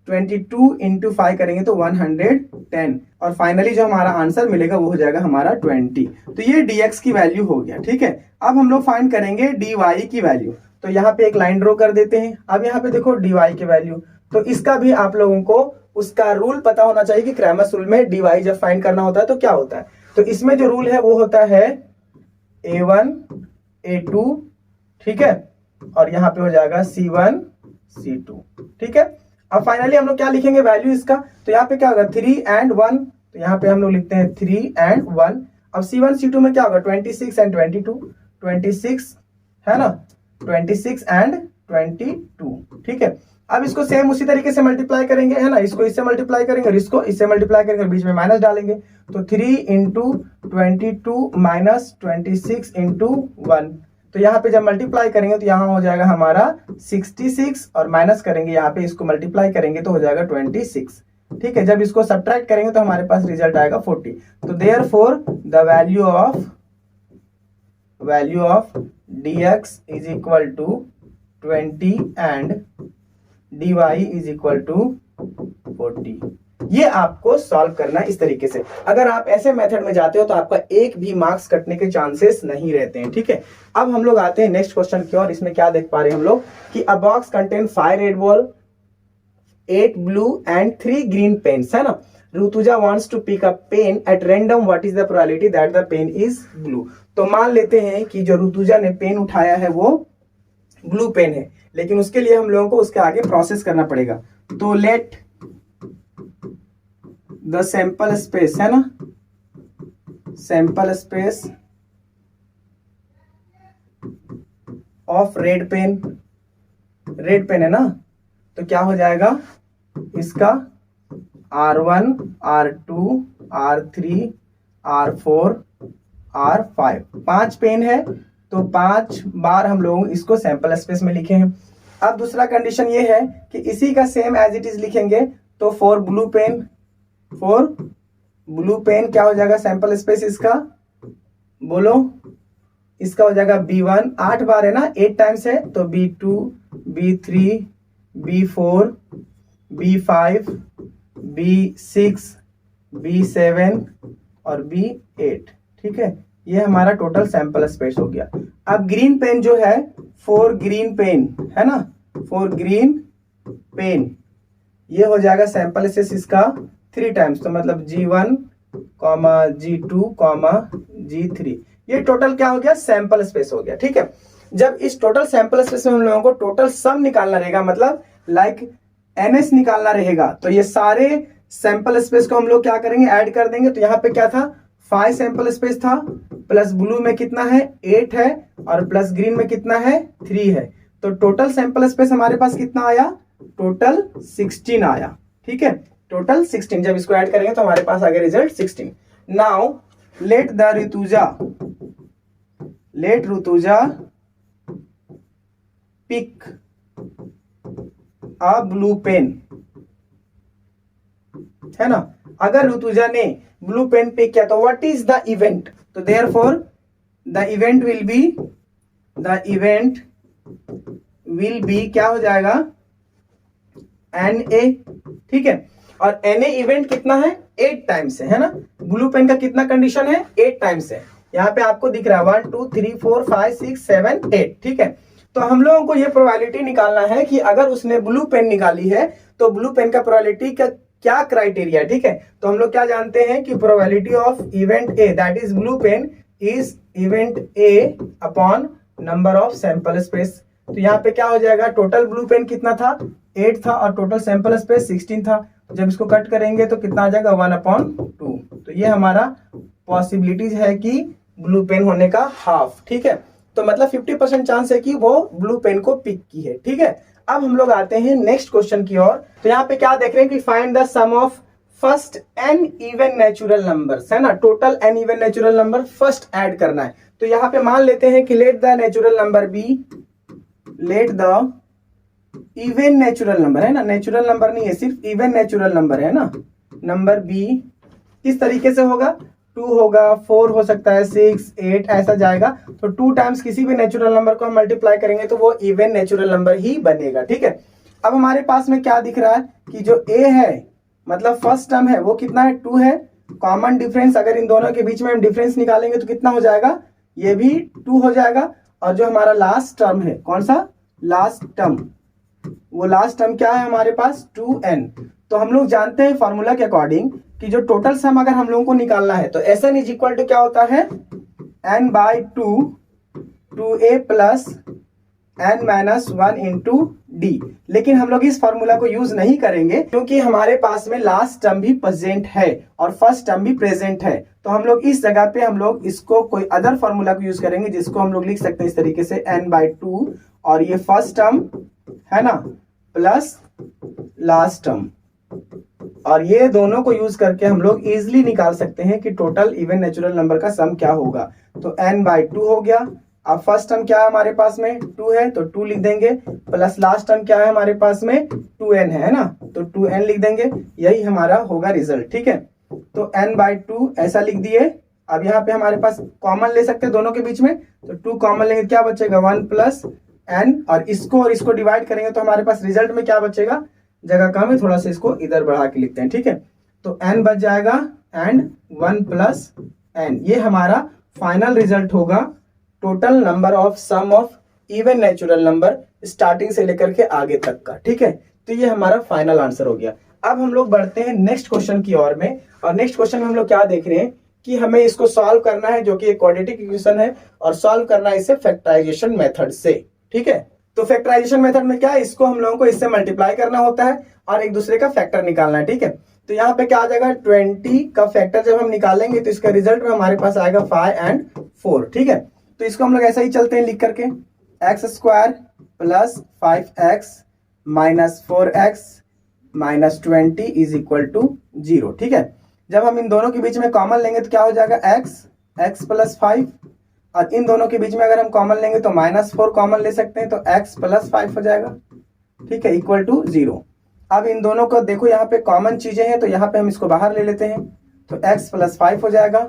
-22 इंटू 5 करेंगे तो 110, और फाइनली जो हमारा आंसर मिलेगा वो हो जाएगा हमारा 20। तो ये dx की वैल्यू हो गया, ठीक है। अब हम लोग फाइंड करेंगे dy की वैल्यू, तो यहाँ पे एक लाइन ड्रॉ कर देते हैं। अब यहाँ पे देखो dy की वैल्यू, तो इसका भी आप लोगों को उसका रूल पता होना चाहिए कि क्रैमर्स रूल में dy जब फाइंड करना होता है तो क्या होता है। तो इसमें जो रूल है वो होता है a1 a2, ठीक है, और यहाँ पे हो जाएगा C1 C2, ठीक है। अब फाइनली हम लोग क्या लिखेंगे वैल्यू इसका, तो यहाँ पे क्या होगा 3 एंड 1, तो यहाँ पे हम लोग लिखते हैं 3 एंड 1। अब C1 C2 में क्या होगा 26 एंड 22, 26 है ना, 26 एंड 22, ठीक है। अब इसको सेम उसी तरीके से मल्टीप्लाई करेंगे, है ना, इसको इससे मल्टीप्लाई करेंगे और इसको इससे मल्टीप्लाई करेंगे और बीच में माइनस डालेंगे, तो 3 इंटू 22 माइनस 26 इंटू 1, तो यहाँ पे जब मल्टीप्लाई करेंगे तो यहाँ हो जाएगा हमारा 66, और माइनस करेंगे यहाँ पे, इसको मल्टीप्लाई करेंगे तो हो जाएगा 26, ठीक है। जब इसको सब्ट्रैक्ट करेंगे तो हमारे पास रिजल्ट आएगा 40। तो therefore the value of dx is equal to 20 and dy is equal to 40। ये आपको सॉल्व करना है इस तरीके से। अगर आप ऐसे मेथड में जाते हो तो आपका एक भी मार्क्स कटने के चांसेस नहीं रहते हैं, ठीक है। अब हम लोग आते हैं नेक्स्ट क्वेश्चन की और इसमें क्या देख पा रहे हैं हम लोग कि a box contain 5 red ball, 8 blue and 3 green pens, है ना। Rutuja wants to pick a pen at random, what is the probability that the pen is blue. तो मान लेते हैं कि जो ऋतुजा ने पेन उठाया है वो ब्लू पेन है, लेकिन उसके लिए हम लोगों को उसके आगे प्रोसेस करना पड़ेगा। तो लेट द सैंपल स्पेस, है ना, sample space of red pen है ना, तो क्या हो जाएगा इसका R1 R2 R3 R4 R5, 5 pen है, तो 5 बार हम लोग इसको सैंपल स्पेस में लिखे हैं। अब दूसरा कंडीशन ये है कि इसी का सेम एज इट इज लिखेंगे, तो 4 ब्लू पेन क्या हो जाएगा सैंपल स्पेस इसका, बोलो, इसका हो जाएगा B1, 8 बार है ना, 8 टाइम्स है, तो B2 B3 B4 B5 B6 B7 और B8, ठीक है। ये हमारा टोटल सैंपल स्पेस हो गया। अब ग्रीन पेन जो है 4 ग्रीन पेन है ना, 4 ग्रीन पेन, ये हो जाएगा सैंपल स्पेस इसका 3 टाइम्स, तो मतलब G1, G2, G3, ये टोटल क्या हो गया सैंपल स्पेस हो गया, ठीक है। जब इस टोटल सैंपल स्पेस में हम लोगों को टोटल सम निकालना रहेगा, मतलब लाइक NS निकालना रहेगा, तो ये सारे सैंपल स्पेस को हम लोग क्या करेंगे ऐड कर देंगे। तो यहाँ पे क्या था 5 सैंपल स्पेस था, प्लस ब्लू में कितना है 8 है, और प्लस ग्रीन में कितना है 3 है, तो टोटल सैंपल स्पेस हमारे पास कितना आया, टोटल 16 आया, ठीक है, टोटल 16। जब इसको ऐड करेंगे तो हमारे पास आ गया result 16। Now let Rutuja pick a blue pen, है ना। अगर ऋतुजा ने ब्लू पेन पिक किया तो व्हाट इज द इवेंट, तो therefore the event will be क्या हो जाएगा NA, ठीक है। और NA इवेंट कितना है 8 टाइम्स है ना। ब्लू पेन का कितना कंडीशन है 8 टाइम्स है, यहाँ पे आपको दिख रहा है 1 2 3 4 5 6 7 8, ठीक है। तो हम लोगों को ये प्रोबेबिलिटी निकालना है कि अगर उसने ब्लू पेन निकाली है तो ब्लू पेन का प्रोबेबिलिटी का क्या क्राइटेरिया, ठीक है। तो हम लोग क्या जानते हैं कि probability of event A that is blue pen is event A upon number of sample space. तो यहाँ पे क्या हो जाएगा टोटल ब्लू पेन कितना था 8 था और टोटल सैंपल स्पेस 16 था। जब इसको कट करेंगे तो कितना आ जाएगा 1/2। तो ये हमारा पॉसिबिलिटीज है कि ब्लू पेन होने का हाफ, ठीक है। तो मतलब 50% चांस है कि वो ब्लू पेन को पिक की है, ठीक है। अब हम लोग आते हैं नेक्स्ट क्वेश्चन की ओर। तो यहाँ पे क्या देख रहे हैं कि find the sum of first n even natural numbers है ना, total n even natural number first add करना है। तो यहाँ पे मान लेते हैं कि let the natural number be, let the even natural number है ना, नेचुरल नंबर नहीं है, सिर्फ इवन नेचुरल नंबर है ना, नंबर बी किस तरीके से होगा, 2 होगा, 4 हो सकता है, 6, 8 ऐसा जाएगा। तो 2 टाइम्स किसी भी नेचुरल नंबर को हम मल्टीप्लाई करेंगे तो वो इवन नेचुरल नंबर ही बनेगा। ठीक है, अब हमारे पास में क्या दिख रहा है कि जो a है मतलब फर्स्ट टर्म है वो कितना है, 2 है। कॉमन डिफरेंस अगर इन दोनों के बीच में हम डिफरेंस निकालेंगे तो कितना हो जाएगा, ये भी 2 हो जाएगा। और जो हमारा लास्ट टर्म है, कौन सा लास्ट टर्म, वो लास्ट टर्म क्या है हमारे पास 2n। तो हम लोग जानते हैं फॉर्मूला के अकॉर्डिंग कि जो टोटल सम अगर हम लोगों को निकालना है तो Sn इज इक्वल टू क्या होता है, n/2 2a plus n minus 1 into D. लेकिन हम लोग इस फॉर्मूला को यूज नहीं करेंगे क्योंकि हमारे पास में लास्ट टर्म भी प्रेजेंट है और फर्स्ट टर्म भी प्रेजेंट है। तो हम लोग इस जगह पे हम लोग इसको कोई अदर फॉर्मूला को यूज करेंगे जिसको हम लोग लिख सकते हैं इस तरीके से n/2 और ये फर्स्ट टर्म है ना प्लस लास्ट टर्म, और ये दोनों को यूज करके हम लोग इजिली निकाल सकते हैं कि टोटल इवन नेचुरल नंबर का सम क्या होगा। तो n/2 हो गया। अब फर्स्ट टर्म क्या है हमारे पास में 2 है तो 2 लिख देंगे, प्लस लास्ट टर्म क्या है हमारे पास में 2n है ना, तो 2n लिख देंगे, यही हमारा होगा रिजल्ट। ठीक है, तो n/2 ऐसा लिख दिए। अब यहाँ पे हमारे पास कॉमन ले सकते हैं दोनों के बीच में, तो 2 कॉमन लेंगे क्या बचेगा 1 प्लस n, और इसको डिवाइड करेंगे तो हमारे पास रिजल्ट में क्या बचेगा, जगह कम है थोड़ा सा इसको इधर बढ़ा के लिखते हैं। ठीक है, तो n बच जाएगा एंड 1 प्लस n, ये हमारा फाइनल रिजल्ट होगा total number of sum of even natural number starting से लेकर के आगे तक का। ठीक है, तो ये हमारा फाइनल आंसर हो गया। अब हम लोग बढ़ते हैं नेक्स्ट क्वेश्चन की ओर में, और नेक्स्ट क्वेश्चन में हम लोग क्या देख रहे हैं कि हमें इसको सॉल्व करना है, जो कि एक क्वाड्रेटिक इक्वेशन है, और सॉल्व करना है इसे फैक्टराइजेशन मेथड से। ठीक है, तो फैक्टराइजेशन मेथड में क्या है, इसको हम लोगों को इससे मल्टीप्लाई करना होता है और एक दूसरे का फैक्टर निकालना है। ठीक है, तो यहाँ पे क्या आ जाएगा 20 का फैक्टर जब हम निकालेंगे तो इसका रिजल्ट में हमारे पास आएगा 5 and 4। ठीक है, तो इसको हम लोग ऐसा ही चलते हैं लिख करके, x² plus 5x minus 4x minus 20 is equal to 0। ठीक है, जब हम इन दोनों के बीच में कॉमन लेंगे तो क्या हो जाएगा x प्लस 5, और इन दोनों के बीच में अगर हम कॉमन लेंगे तो -4 कॉमन ले सकते हैं तो x प्लस 5 हो जाएगा। ठीक है, इक्वल टू 0। अब इन दोनों को देखो यहाँ पे कॉमन चीजें हैं तो यहाँ पे हम इसको बाहर ले लेते हैं, तो x प्लस 5 हो जाएगा,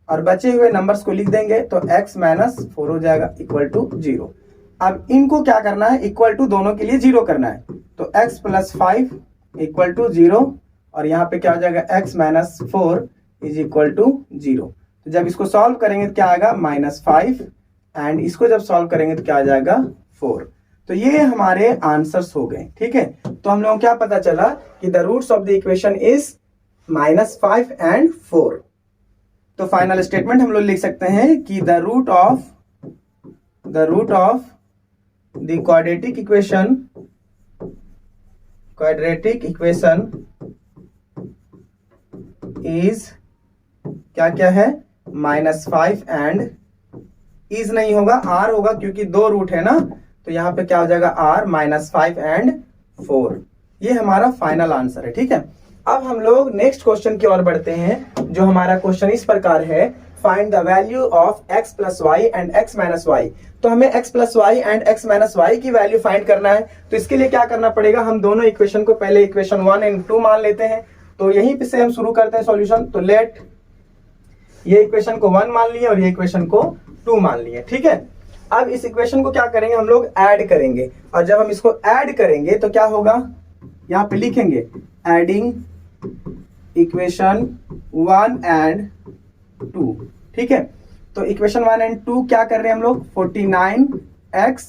और बचे हुए नंबर्स को लिख देंगे तो x माइनस 4 हो जाएगा इक्वल टू 0। अब इनको क्या करना है, इक्वल टू दोनों के लिए 0 करना है, तो x प्लस 5 इक्वल टू 0, और यहाँ पे क्या हो जाएगा x minus 4 is equal to 0। तो जब इसको सॉल्व करेंगे तो क्या आएगा -5, एंड इसको जब सॉल्व करेंगे तो क्या आ जाएगा 4। तो ये हमारे आंसर्स हो गए। ठीक है, तो हम लोगों को क्या पता चला कि the roots of the equation is -5 and 4। तो फाइनल स्टेटमेंट हम लोग लिख सकते हैं कि the root of the quadratic equation is क्या है -5 एंड इज नहीं होगा, r होगा क्योंकि 2 रूट है ना, तो यहाँ पे क्या हो जाएगा r -5 and 4। ये हमारा फाइनल आंसर है। ठीक है, अब हम लोग नेक्स्ट क्वेश्चन की ओर बढ़ते हैं, जो हमारा क्वेश्चन इस प्रकार है, find the value of x plus Y and x minus Y. तो हमें x plus Y and x minus Y की वैल्यू फाइंड करना है। तो इसके लिए क्या करना पड़ेगा, हम दोनों इक्वेशन को पहले इक्वेशन 1 and 2 मान लेते हैं। तो यहीं पे से हम शुरू करते हैं सॉल्यूशन। तो लेट ये इक्वेशन को 1 मान लिए और ये इक्वेशन को 2 मान लिए। ठीक है, अब इस इक्वेशन को क्या करेंगे, हम लोग ऐड करेंगे, और जब हम इसको ऐड करेंगे तो क्या होगा, यहाँ पे लिखेंगे एडिंग इक्वेशन 1 and 2। ठीक है, तो इक्वेशन 1 and 2 क्या कर रहे हैं हम लोग, 49x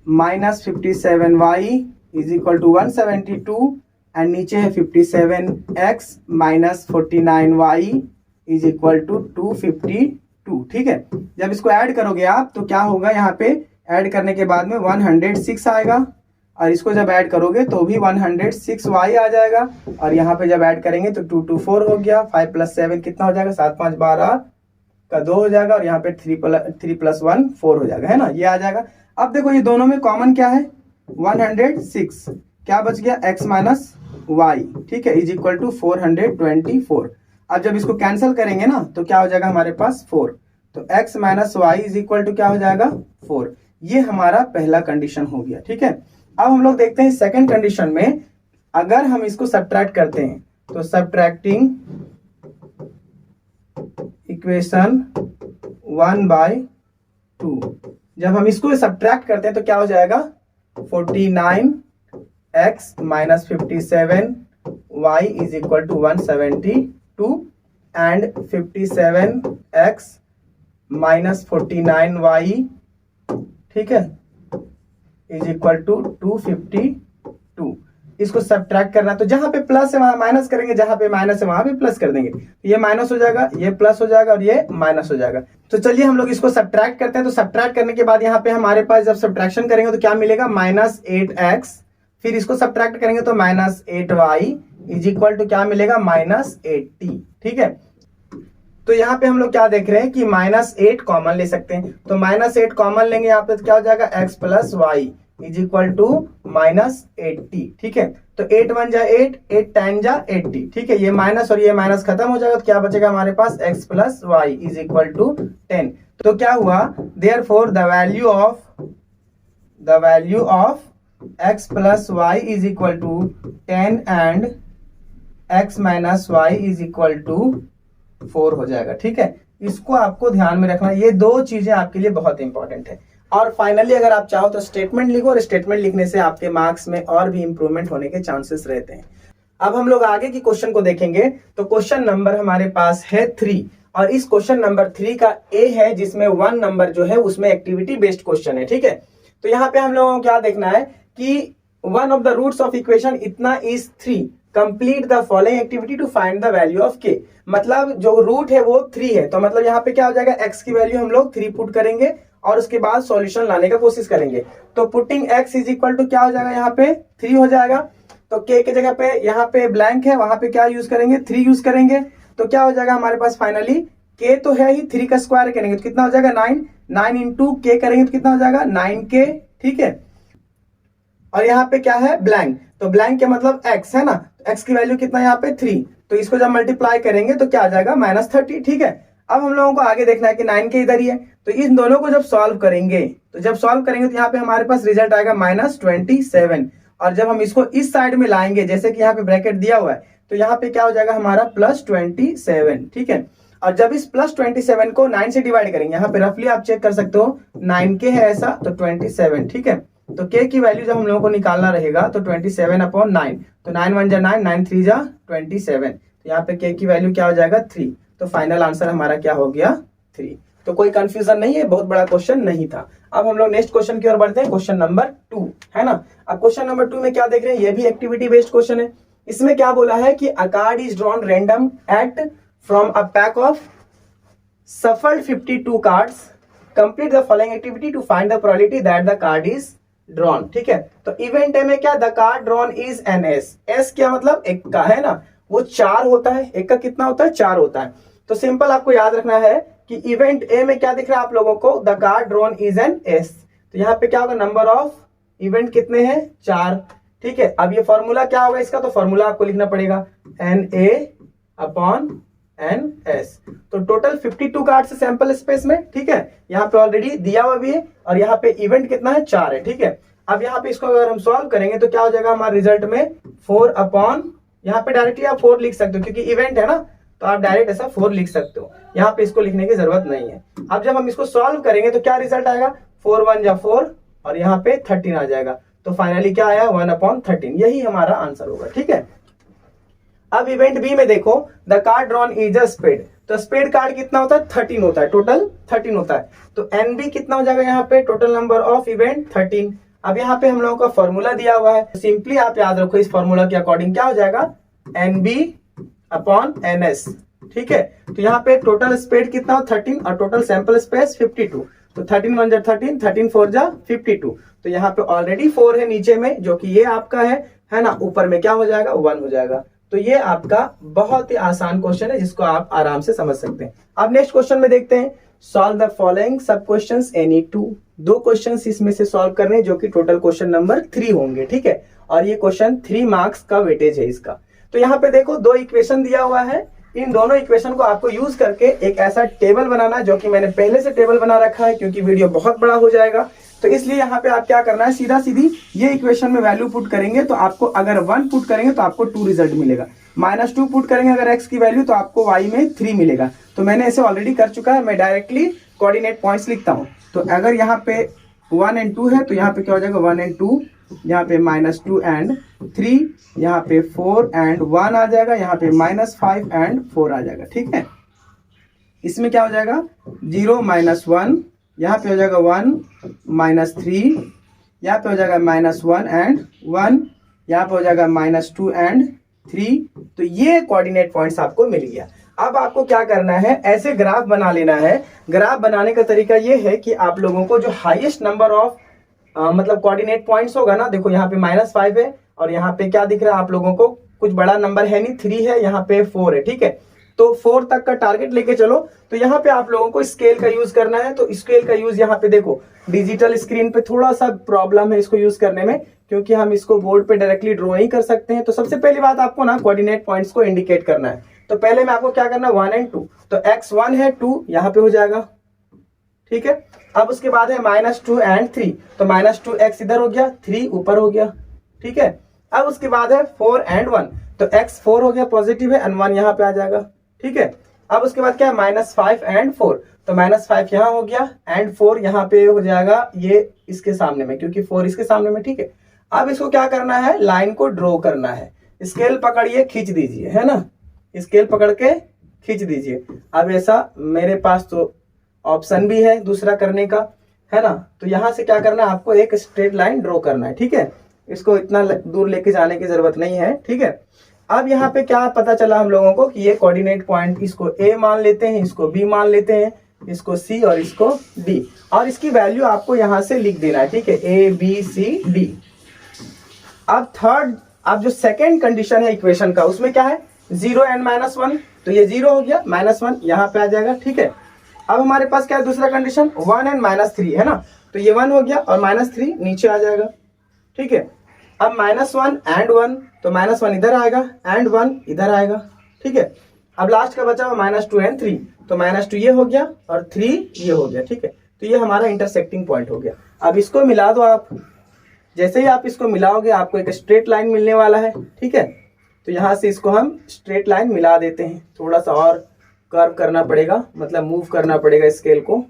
minus 57y is equal to 172, and नीचे है 57x minus 49y is equal to 252। ठीक है, जब इसको ऐड करोगे आप तो क्या होगा, यहाँ पे ऐड करने के बाद में 106 आएगा, और इसको जब ऐड करोगे तो भी 106y आ जाएगा, और यहाँ पे जब ऐड करेंगे तो 224 हो गया, 5 प्लस 7 कितना हो जाएगा, 7 5 12 का 2 हो जाएगा, और यहाँ पे 3 प्लस 1 4 हो जाएगा, है ना, ये आ जाएगा। अब देखो ये दोनों में कॉमन क्या है 106, क्या बच गया x माइनस वाई, ठीक है, इज इक्वल टू 424। अब जब इसको कैंसिल करेंगे ना तो क्या हो जाएगा हमारे पास 4, तो x minus Y is equal to क्या हो जाएगा 4। ये हमारा पहला कंडीशन हो गया, ठीक है। अब हम लोग देखते हैं सेकंड कंडीशन में, अगर हम इसको सब्ट्रैक्ट करते हैं तो सब्ट्रैक्टिंग इक्वेशन 1/2, जब हम इसको सब्ट्रैक्ट करते हैं तो क्या हो जाएगा 49x minus 57 y is equal to 172 and 57x minus 49y, ठीक है, इज इक्वल टू 252। इसको सब्ट्रैक्ट करना, तो जहां पे प्लस है वहां माइनस करेंगे, जहां पे माइनस है वहां पे प्लस कर देंगे। ये माइनस हो जाएगा, ये प्लस हो जाएगा और ये माइनस हो जाएगा। तो चलिए हम लोग इसको सब्ट्रैक्ट करते हैं। तो सब्ट्रैक्ट करने के बाद यहाँ पे हमारे पास जब सब्ट्रैक्शन करेंगे तो क्या मिलेगा -8x, फिर इसको सब्ट्रैक्ट करेंगे तो -8y इज इक्वल टू क्या मिलेगा -80, ठीक है। तो यहाँ पे हम लोग क्या देख रहे हैं कि -8 कॉमन ले सकते हैं, तो -8 कॉमन लेंगे यहाँ पे तो क्या हो जाएगा x plus Y is equal to -80, ठीक है। तो 8 1 जा 8, 8 10 जा 80, ठीक है। ये माइनस और ये माइनस खत्म हो जाएगा तो क्या बचेगा हमारे पास x plus Y is equal to 10। तो क्या हुआ, therefore the value of x plus Y is equal to 10 and x minus Y is equal to 4 हो जाएगा, ठीक है। इसको आपको ध्यान में रखना, ये दो चीजें आपके लिए बहुत इंपॉर्टेंट है। और फाइनली अगर आप चाहो तो स्टेटमेंट लिखो, और स्टेटमेंट लिखने से आपके मार्क्स में और भी इंप्रूवमेंट होने के चांसेस रहते हैं। अब हम लोग आगे की क्वेश्चन को देखेंगे। तो क्वेश्चन नंबर हमारे पास है 3, और इस क्वेश्चन नंबर 3 का ए है जिसमें 1 नंबर जो है उसमें एक्टिविटी बेस्ड क्वेश्चन है, ठीक है। तो यहाँ पे हम लोगों को क्या देखना है कि one of the roots of equation इतना is 3, complete the following activity to find the value of K. मतलब जो रूट है वो 3 है, तो मतलब यहाँ पे क्या हो जाएगा x की वैल्यू हम लोग 3 पुट करेंगे और उसके बाद सॉल्यूशन लाने का कोशिश करेंगे। तो putting x is equal to क्या हो जाएगा, यहाँ पे 3 हो जाएगा। तो k के जगह पे यहाँ पे ब्लैंक है, वहां पे क्या यूज करेंगे 3 यूज करेंगे। तो क्या हो जाएगा हमारे पास फाइनली k तो है ही, 3 का स्क्वायर करेंगे तो कितना हो जाएगा 9 इंटू k करेंगे तो कितना हो जाएगा 9k, ठीक है। और यहाँ पे क्या है ब्लैंक, तो ब्लैंक के मतलब x है ना, तो x की वैल्यू कितना यहाँ पे 3, तो इसको जब मल्टीप्लाई करेंगे तो क्या आ जाएगा -30, ठीक है। अब हम लोगों को आगे देखना है कि 9k इधर ही है, तो इन दोनों को जब सॉल्व करेंगे तो यहाँ पे हमारे पास रिजल्ट आएगा -27, और जब हम इसको इस साइड में लाएंगे जैसे कि यहाँ पे ब्रैकेट दिया हुआ है तो यहाँ पे क्या हो जाएगा हमारा +27, ठीक है। और जब इस +27 को 9 से डिवाइड करेंगे, यहाँ पे रफली आप चेक कर सकते हो 9k है ऐसा, तो 27, ठीक है। तो k की वैल्यू जब हम लोगों को निकालना रहेगा तो 27/9, तो 9 1 जा 9, 9 3 जा 27, तो यहाँ पे k की वैल्यू क्या हो जाएगा 3। तो फाइनल आंसर हमारा क्या हो गया 3। तो कोई कंफ्यूजन नहीं है, बहुत बड़ा क्वेश्चन नहीं था। अब हम लोग नेक्स्ट क्वेश्चन की ओर बढ़ते हैं, क्वेश्चन नंबर 2 है ना। अब क्वेश्चन नंबर 2 में क्या देख रहे हैं, ये भी एक्टिविटी बेस्ड क्वेश्चन है। इसमें क्या बोला है कि a card is drawn random at from a pack of shuffled 52 cards, complete the following activity to find the probability that the card is drawn, ठीक है। तो इवेंट ए में क्या, the card drawn is an ace, ace क्या मतलब एक का है ना, वो 4 होता है, एक का कितना होता है 4 होता है। तो सिंपल आपको याद रखना है कि इवेंट ए में क्या दिख रहा है आप लोगों को, the card drawn is an S, तो यहाँ पे क्या होगा नंबर ऑफ इवेंट कितने हैं 4, ठीक है। अब ये फॉर्मूला क्या होगा इसका, तो फॉर्मूला आपको लिखना पड़ेगा NA/NS। तो टोटल 52 कार्ड से सैंपल स्पेस में, ठीक है, यहाँ पे ऑलरेडी दिया हुआ भी है, और यहाँ पे इवेंट कितना है 4 है, ठीक है। अब यहाँ पे इसको अगर हम सॉल्व करेंगे तो क्या हो जाएगा हमारे रिजल्ट में 4 यहाँ पे डायरेक्टली आप 4 लिख सकते हो क्योंकि इवेंट है ना, तो आप डायरेक्ट ऐसा 4 लिख सकते हो, यहाँ पे इसको लिखने की जरूरत नहीं है। अब जब हम इसको सॉल्व करेंगे तो क्या रिजल्ट आएगा 4 1 जा 4, और यहाँ पे 13 आ जाएगा, तो फाइनली क्या आया 1/13, यही हमारा आंसर होगा, ठीक है। अब इवेंट बी में देखो, the card drawn is a spade, तो स्पेड कार्ड कितना होता है 13 होता है, टोटल 13 होता है। तो NB कितना हो जाएगा यहाँ पे, टोटल नंबर ऑफ इवेंट 13। अब यहाँ पे हम लोगों का फॉर्मूला दिया हुआ है, सिंपली आप याद रखो इस फॉर्मूला के अकॉर्डिंग क्या हो जाएगा NB/NS, ठीक है। तो यहाँ पे टोटल स्पेड कितना हो 13 और टोटल सैंपल स्पेस 52, तो 13 1 जा 13, 13 4 जा 52, तो यहाँ पे ऑलरेडी 4 है नीचे में जो कि ये आपका है ना, ऊपर में क्या हो जाएगा 1 हो जाएगा। तो ये आपका बहुत ही आसान क्वेश्चन है जिसको आप आराम से समझ सकते हैं। अब नेक्स्ट क्वेश्चन में देखते हैं। सॉल्व द फॉलोइंग सब क्वेश्चंस एनी टू। 2 क्वेश्चंस इसमें से सॉल्व करने जो कि टोटल क्वेश्चन नंबर 3 होंगे, ठीक है। और ये क्वेश्चन 3 मार्क्स का वेटेज है इसका। तो यहाँ पे देखो 2 इक्वेशन दिया हुआ है, इन दोनों इक्वेशन को आपको यूज करके एक ऐसा टेबल बनाना है, जो कि मैंने पहले से टेबल बना रखा है क्योंकि वीडियो बहुत बड़ा हो जाएगा। तो इसलिए यहाँ पे आप क्या करना है, सीधा सीधी ये इक्वेशन में वैल्यू पुट करेंगे तो आपको अगर 1 पुट करेंगे तो आपको 2 रिजल्ट मिलेगा, -2 पुट करेंगे अगर x की वैल्यू तो आपको y में 3 मिलेगा। तो मैंने ऐसे ऑलरेडी कर चुका है, मैं डायरेक्टली कोऑर्डिनेट पॉइंट्स लिखता हूँ। तो अगर यहाँ पे 1 और 2 है तो यहाँ पे क्या हो जाएगा 1 और 2, यहाँ पे -2 और 3, यहाँ पे 4 और 1 आ जाएगा, यहाँ पे -5 और 4 आ जाएगा, ठीक है। इसमें क्या हो जाएगा 0 -1, यहाँ पे हो जाएगा 1 -3, यहाँ पे हो जाएगा -1 और 1, यहाँ पे हो जाएगा -2 और 3। तो ये कोऑर्डिनेट पॉइंट्स आपको मिल गया। अब आपको क्या करना है, ऐसे ग्राफ बना लेना है। ग्राफ बनाने का तरीका ये है कि आप लोगों को जो हाईएस्ट नंबर ऑफ मतलब कोऑर्डिनेट पॉइंट्स होगा ना, देखो यहाँ पे -5 है और यहाँ पे क्या दिख रहा है आप लोगों को, कुछ बड़ा नंबर है नहीं, 3 है, यहाँ पे 4 है, ठीक है। तो 4 तक का टारगेट लेके चलो। तो यहाँ पे आप लोगों को स्केल का यूज करना है। तो स्केल का यूज यहाँ पे देखो, डिजिटल स्क्रीन पे थोड़ा सा प्रॉब्लम है इसको यूज करने में, क्योंकि हम इसको बोर्ड पे डायरेक्टली ड्रॉ नहीं कर सकते हैं। तो सबसे पहली बात आपको ना कोऑर्डिनेट पॉइंट्स को इंडिकेट करना है। तो पहले में आपको क्या करना है 1 और 2, तो x1 है 2 यहाँ पे हो जाएगा, ठीक है। अब उसके बाद है -2 और 3, तो -2x इधर हो गया, 3 ऊपर हो गया, ठीक है। अब उसके बाद है 4 और 1, तो x 4 हो गया पॉजिटिव है, 1 यहाँ पे आ जाएगा, ठीक है। अब उसके बाद क्या है -5 और 4, तो -5 यहाँ हो गया एंड 4 यहाँ पे हो जाएगा, ये इसके सामने में, क्योंकि 4 इसके सामने में, ठीक है। अब इसको क्या करना है, लाइन को ड्रॉ करना है। स्केल पकड़िए, खींच दीजिए, है ना, स्केल पकड़ के खींच दीजिए। अब ऐसा मेरे पास तो ऑप्शन भी है दूसरा करने का, है ना। तो यहां से क्या करना है, आपको एक स्ट्रेट लाइन ड्रॉ करना है, ठीक है। इसको इतना दूर लेके जाने की जरूरत नहीं है, ठीक है। अब यहाँ पे क्या पता चला हम लोगों को कि ये कोऑर्डिनेट पॉइंट, इसको A मान लेते हैं, इसको B मान लेते हैं, इसको C और इसको D, और इसकी वैल्यू आपको यहाँ से लिख देना है, ठीक है, A B C D। अब जो सेकेंड कंडीशन है इक्वेशन का, उसमें क्या है 0 और -1, तो ये 0 हो गया, -1 यहाँ पे आ जाएगा, ठीक है। अब हमारे पास क्या है दूसरा कंडीशन 1 और -3 है ना, तो ये 1 हो गया और -3 नीचे आ जाएगा, ठीक है। अब -1 और 1, तो -1 इधर आएगा एंड 1 इधर आएगा, ठीक है। अब लास्ट का बचा हुआ -2 और 3, तो -2 ये हो गया और 3 ये हो गया, ठीक है। तो ये हमारा इंटरसेक्टिंग पॉइंट हो गया। अब इसको मिला दो आप, जैसे ही आप इसको मिलाओगे आपको एक स्ट्रेट लाइन मिलने वाला है, ठीक है। तो यहाँ से इसको हम स्ट्रेट लाइन मिला देते हैं, थोड़ा सा और कर्व करना पड़ेगा, मतलब मूव करना पड़ेगा स्केल को।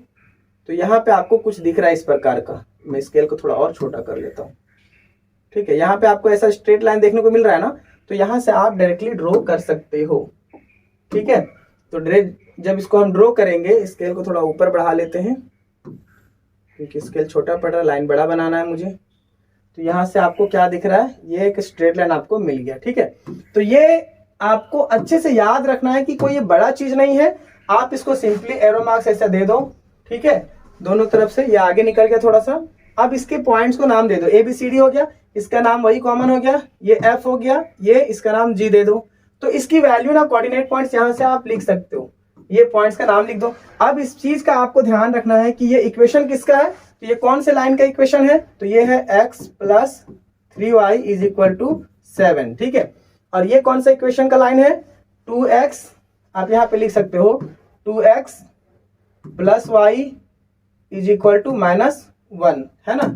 तो यहाँ पे आपको कुछ दिख रहा है इस प्रकार का, मैं स्केल को थोड़ा और छोटा कर लेता हूँ, ठीक है। यहाँ पे आपको ऐसा स्ट्रेट लाइन देखने को मिल रहा है ना, तो यहाँ से आप डायरेक्टली ड्रॉ कर सकते हो, ठीक है। तो जब इसको हम ड्रॉ करेंगे, स्केल को थोड़ा ऊपर बढ़ा लेते हैं क्योंकि स्केल छोटा पड़ रहा है, लाइन बड़ा बनाना है मुझे। तो यहाँ से आपको क्या दिख रहा है, ये एक स्ट्रेट लाइन आपको मिल गया, ठीक है। तो ये आपको अच्छे से याद रखना है कि कोई ये बड़ा चीज नहीं है। आप इसको सिंपली एरो मार्क्स ऐसा दे दो, ठीक है, दोनों तरफ से। ये आगे निकल गया थोड़ा सा। अब इसके पॉइंट्स को नाम दे दो, ABCD हो गया, इसका नाम वही कॉमन हो गया, ये F हो गया, ये इसका नाम G दे दो। तो इसकी वैल्यू ना कोऑर्डिनेट पॉइंट्स यहाँ से आप लिख सकते हो, ये पॉइंट्स का नाम लिख दो। अब इस चीज का आपको ध्यान रखना है कि ये इक्वेशन किसका है, तो ये कौन से लाइन का इक्वेशन है, तो ये है x + 3y = 7, ठीक है। और ये कौन सा इक्वेशन का लाइन है, 2x, आप यहाँ पे लिख सकते हो 2x + y = -1, है ना,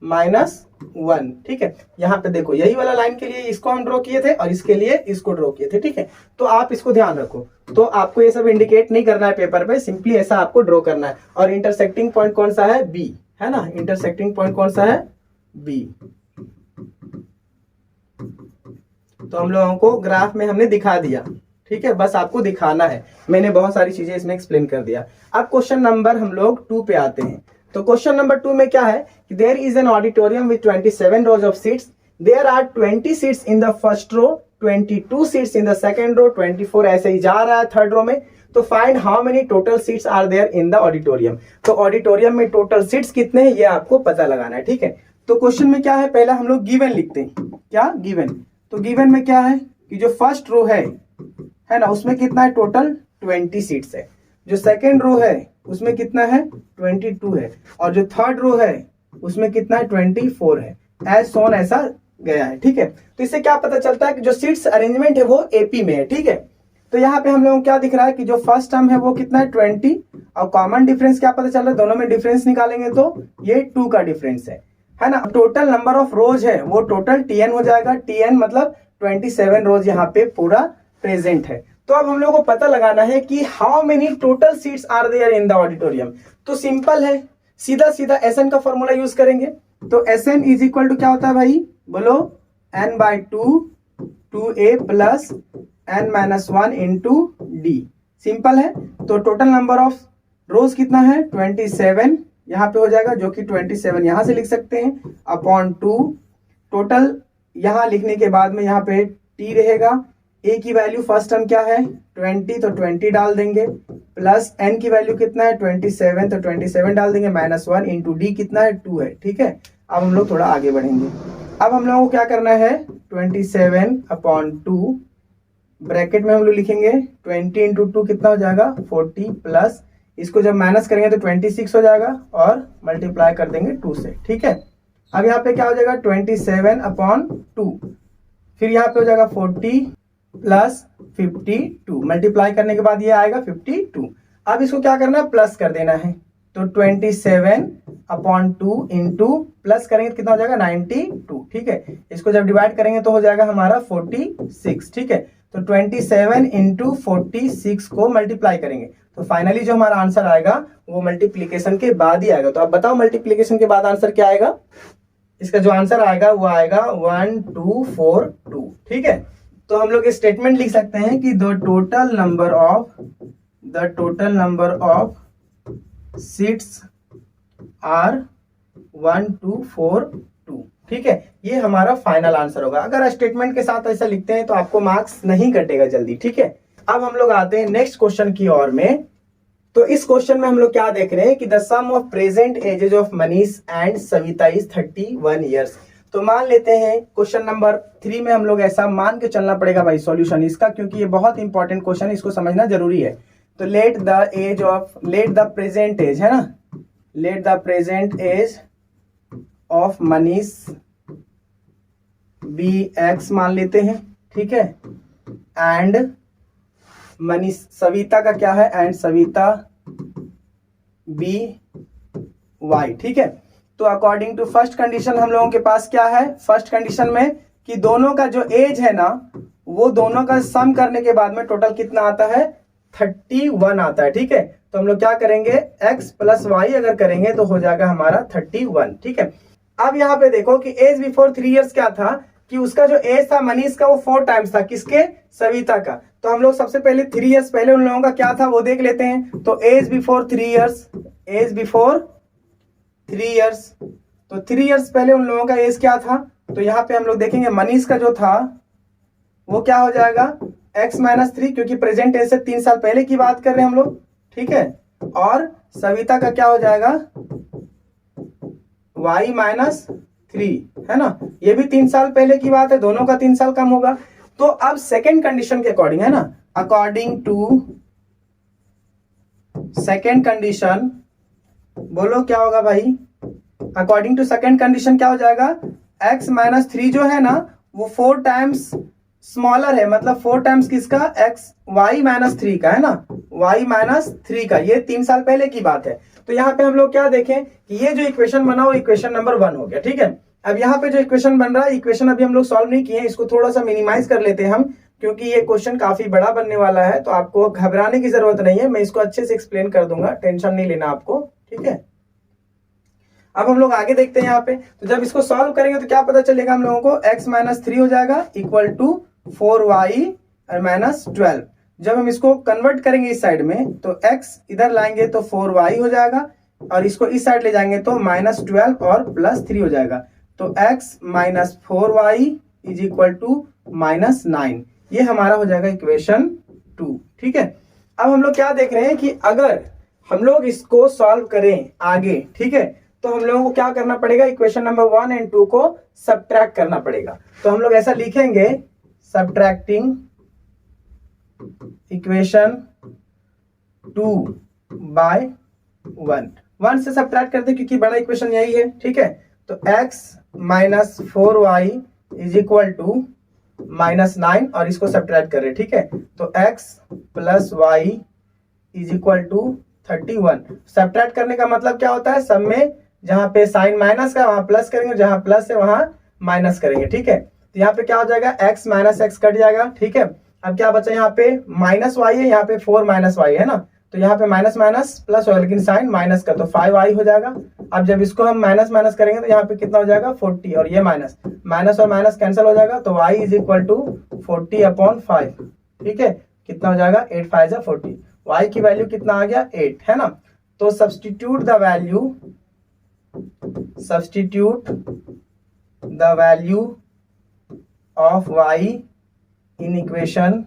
-1, ठीक है। यहाँ पे देखो यही वाला लाइन के लिए इसको हम ड्रॉ किए थे और इसके लिए इसको ड्रॉ किए थे, ठीक है। तो आप इसको ध्यान रखो। तो आपको ये सब इंडिकेट नहीं करना है पेपर पे, सिंपली ऐसा आपको ड्रॉ करना है। और इंटरसेक्टिंग पॉइंट कौन सा है, B, है ना, इंटरसेक्टिंग पॉइंट कौन सा है, B। तो हम लोगों को ग्राफ में हमने दिखा दिया, ठीक है, बस आपको दिखाना है। मैंने बहुत सारी चीजें इसमें एक्सप्लेन कर दिया। अब क्वेश्चन नंबर हम लोग 2 पे आते हैं। तो क्वेश्चन नंबर 2 में क्या है कि there is an auditorium with 27 rows of seats, there are 20 seats in the first row, 22 seats in the second row, 24 ऐसे ही जा रहा है थर्ड रो में। तो find how many total seats are there in the auditorium. तो auditorium में total seats कितने हैं ये आपको पता लगाना है, ठीक है। तो क्वेश्चन में क्या है, पहले हम लोग गिवन लिखते हैं, क्या गिवन। तो गिवन में क्या है कि जो फर्स्ट रो है ना, उसमें कितना है टोटल 20 सीट्स है। जो सेकेंड रो है उसमें कितना है 22 है, और जो थर्ड रो है उसमें कितना है 24 है, एज सोन ऐसा गया है। ठीक है, तो इससे क्या पता चलता है कि जो सीट्स अरेंजमेंट है वो एपी में है। ठीक है, तो यहाँ पे हम लोगों को क्या दिख रहा है कि जो फर्स्ट टर्म है वो कितना है 20, और कॉमन डिफरेंस क्या पता चल रहा है, दोनों में डिफरेंस निकालेंगे तो ये 2 का डिफरेंस है ना। टोटल नंबर ऑफ रोज है वो टोटल TN हो जाएगा, TN मतलब 27 रोज यहाँ पे पूरा प्रेजेंट है। तो अब हम लोगों को पता लगाना है कि how many total seats are there in the auditorium. तो सिंपल है, सीधा सीधा SN का फॉर्मूला यूज करेंगे। तो SN इज इक्वल टू क्या होता है भाई, बोलो n/2 2a plus n-1 into D. Simple है। तो टोटल नंबर ऑफ रोज कितना है 27 यहाँ पे हो जाएगा, जो कि 27 यहां से लिख सकते हैं अपॉन 2। टोटल यहां लिखने के बाद में यहाँ पे t रहेगा। a की वैल्यू फर्स्ट टर्म क्या है 20, तो 20 डाल देंगे, प्लस n की वैल्यू कितना है 27, तो 27 डाल देंगे, -1 इंटू डी कितना है 2 है। ठीक है, अब हम लोग थोड़ा आगे बढ़ेंगे। अब हम लोगों को क्या करना है 27/2 ब्रैकेट में हम लोग लिखेंगे 20 इंटू 2 कितना हो जाएगा 40, प्लस इसको जब माइनस करेंगे तो 26 हो जाएगा, और मल्टीप्लाई कर देंगे 2 से। ठीक है, अब यहाँ पे क्या हो जाएगा 27/2, फिर यहाँ पे हो जाएगा 40 प्लस 52, मल्टीप्लाई करने के बाद ये आएगा 52। अब इसको क्या करना है प्लस कर देना है, तो 27/2 इंटू प्लस करेंगे तो कितना हो जाएगा 92। ठीक है, इसको जब डिवाइड करेंगे तो हो जाएगा हमारा 46। ठीक है, तो 27 इंटू 46 को मल्टीप्लाई करेंगे तो फाइनली जो हमारा आंसर आएगा वो मल्टीप्लीकेशन के बाद ही आएगा। तो आप बताओ मल्टीप्लीकेशन के बाद आंसर क्या आएगा। इसका जो आंसर आएगा वो आएगा 1242। ठीक है, तो हम लोग स्टेटमेंट लिख सकते हैं कि the total number of seats are 1242। ठीक है, ये हमारा फाइनल आंसर होगा। अगर स्टेटमेंट के साथ ऐसा लिखते हैं तो आपको मार्क्स नहीं कटेगा जल्दी। ठीक है, अब हम लोग आते हैं नेक्स्ट क्वेश्चन की ओर में। तो इस क्वेश्चन में हम लोग क्या देख रहे हैं कि the sum of present ages of Manish and Savita is 31 years. तो मान लेते हैं क्वेश्चन नंबर 3 में हम लोग ऐसा मान के चलना पड़ेगा भाई सॉल्यूशन इसका, क्योंकि ये बहुत इंपॉर्टेंट क्वेश्चन है, इसको समझना जरूरी है। तो लेट द प्रेजेंट एज है ना, let the present age of Manish be x मान लेते हैं। ठीक है, एंड मनीष सविता का क्या है, एंड सविता बी y। ठीक है, तो अकॉर्डिंग टू फर्स्ट कंडीशन हम लोगों के पास क्या है, फर्स्ट कंडीशन में कि दोनों का जो एज है ना वो दोनों का सम करने के बाद में टोटल कितना आता है 31 आता है। ठीक है, तो हम लोग क्या करेंगे x प्लस y अगर करेंगे तो हो जाएगा हमारा 31। ठीक है, अब यहाँ पे देखो कि एज बिफोर 3 इयर्स क्या था कि उसका जो एज था मनीष का वो 4 टाइम्स था, किसके, सविता का। तो हम लोग सबसे पहले 3 इयर्स पहले उन लोगों का क्या था वो देख लेते हैं। तो एज बिफोर 3 इयर्स, तो 3 इयर्स पहले उन लोगों का एज क्या था, तो यहाँ पे हम लोग देखेंगे मनीष का जो था वो क्या हो जाएगा x-3, क्योंकि प्रेजेंट एज से 3 साल पहले की बात कर रहे हैं हम लोग। ठीक है, और सविता का क्या हो जाएगा y-3 है ना, ये भी 3 साल पहले की बात है, दोनों का 3 साल कम होगा। तो अब सेकेंड कंडीशन के अकॉर्डिंग है ना, अकॉर्डिंग टू सेकेंड कंडीशन, बोलो क्या होगा भाई, अकॉर्डिंग टू सेकेंड कंडीशन क्या हो जाएगा x-3 जो है ना वो 4 टाइम्स स्मॉलर है, मतलब 4 टाइम्स किसका y-3 का है ना, y-3 का, ये 3 साल पहले की बात है। तो यहाँ पे हम लोग क्या देखें कि ये जो इक्वेशन बना वो इक्वेशन नंबर 1 हो गया। ठीक है, अब यहाँ पे जो इक्वेशन बन रहा है, इक्वेशन अभी हम लोग सॉल्व नहीं किए हैं, इसको थोड़ा सा मिनिमाइज कर लेते हैं हम, क्योंकि ये क्वेश्चन काफी बड़ा बनने वाला है। तो आपको घबराने की जरूरत नहीं है, मैं इसको अच्छे से एक्सप्लेन कर दूंगा, टेंशन नहीं लेना आपको। ठीक है, अब हम लोग आगे देखते हैं यहाँ पे। तो जब इसको सॉल्व करेंगे तो क्या पता चलेगा हम लोगों को x-3 हो जाएगा इक्वल टू 4y-12। जब हम इसको कन्वर्ट करेंगे इस साइड में तो x इधर लाएंगे तो 4y हो जाएगा, और इसको इस साइड ले जाएंगे तो -12 और +3 हो जाएगा। तो x - 4y is equal to -9, ये हमारा हो जाएगा इक्वेशन 2। ठीक है, अब हम लोग क्या देख रहे हैं कि अगर हम लोग इसको सॉल्व करें आगे, ठीक है, तो हम लोगों को क्या करना पड़ेगा, इक्वेशन नंबर 1 और 2 को सब्ट्रैक्ट करना पड़ेगा। तो हम लोग ऐसा लिखेंगे, सब्ट्रैक्टिंग इक्वेशन 2 बाय 1 से सब्ट्रैक्ट करते क्योंकि बड़ा इक्वेशन यही है, ठीक है। तो x minus 4y is equal to -9 और इसको सब्ट्रैक्ट कर रहे, ठीक है। तो x plus Y is equal to 31। Subtract करने का मतलब क्या होता है, सब में जहां पे साइन माइनस का वहां प्लस करेंगे, जहां प्लस है वहां माइनस करेंगे, ठीक है। तो यहाँ पे क्या हो जाएगा, x माइनस एक्स कट जाएगा, ठीक है। अब क्या बचा यहाँ पे, माइनस वाई है, यहाँ पे 4 माइनस वाई है ना, तो यहाँ पे माइनस माइनस प्लस होगा, लेकिन साइन माइनस का, तो 5y हो जाएगा। अब जब इसको हम माइनस माइनस करेंगे तो यहाँ पे कितना हो जाएगा 40, और ये माइनस माइनस और माइनस कैंसिल हो जाएगा, तो y इज इक्वल टू 40/5, ठीक है। कितना हो जाएगा 8 5 40, y की वैल्यू कितना आ गया 8, है ना। तो substitute the value of y in equation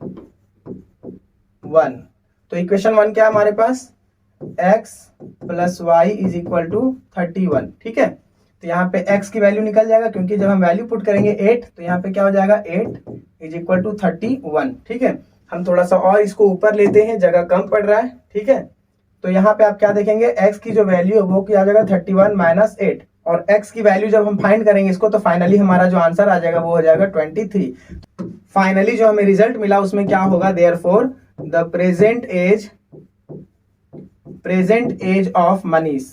1। तो इक्वेशन 1 क्या है हमारे पास, x plus Y is equal to 31, ठीक है। तो यहाँ पे x की वैल्यू निकल जाएगा, क्योंकि जब हम वैल्यू पुट करेंगे 8, तो यहाँ पे क्या हो जाएगा 8 इज इक्वल टू 31, ठीक है। हम थोड़ा सा और इसको ऊपर लेते हैं, जगह कम पड़ रहा है, ठीक है। तो यहाँ पे आप क्या देखेंगे, x की जो वैल्यू है वो क्या आ जाएगा 31 माइनस 8, और x की वैल्यू जब हम फाइंड करेंगे इसको, तो फाइनली हमारा जो आंसर आ जाएगा वो हो जाएगा 23। फाइनली जो हमें रिजल्ट मिला उसमें क्या होगा, therefore the present age of Manish.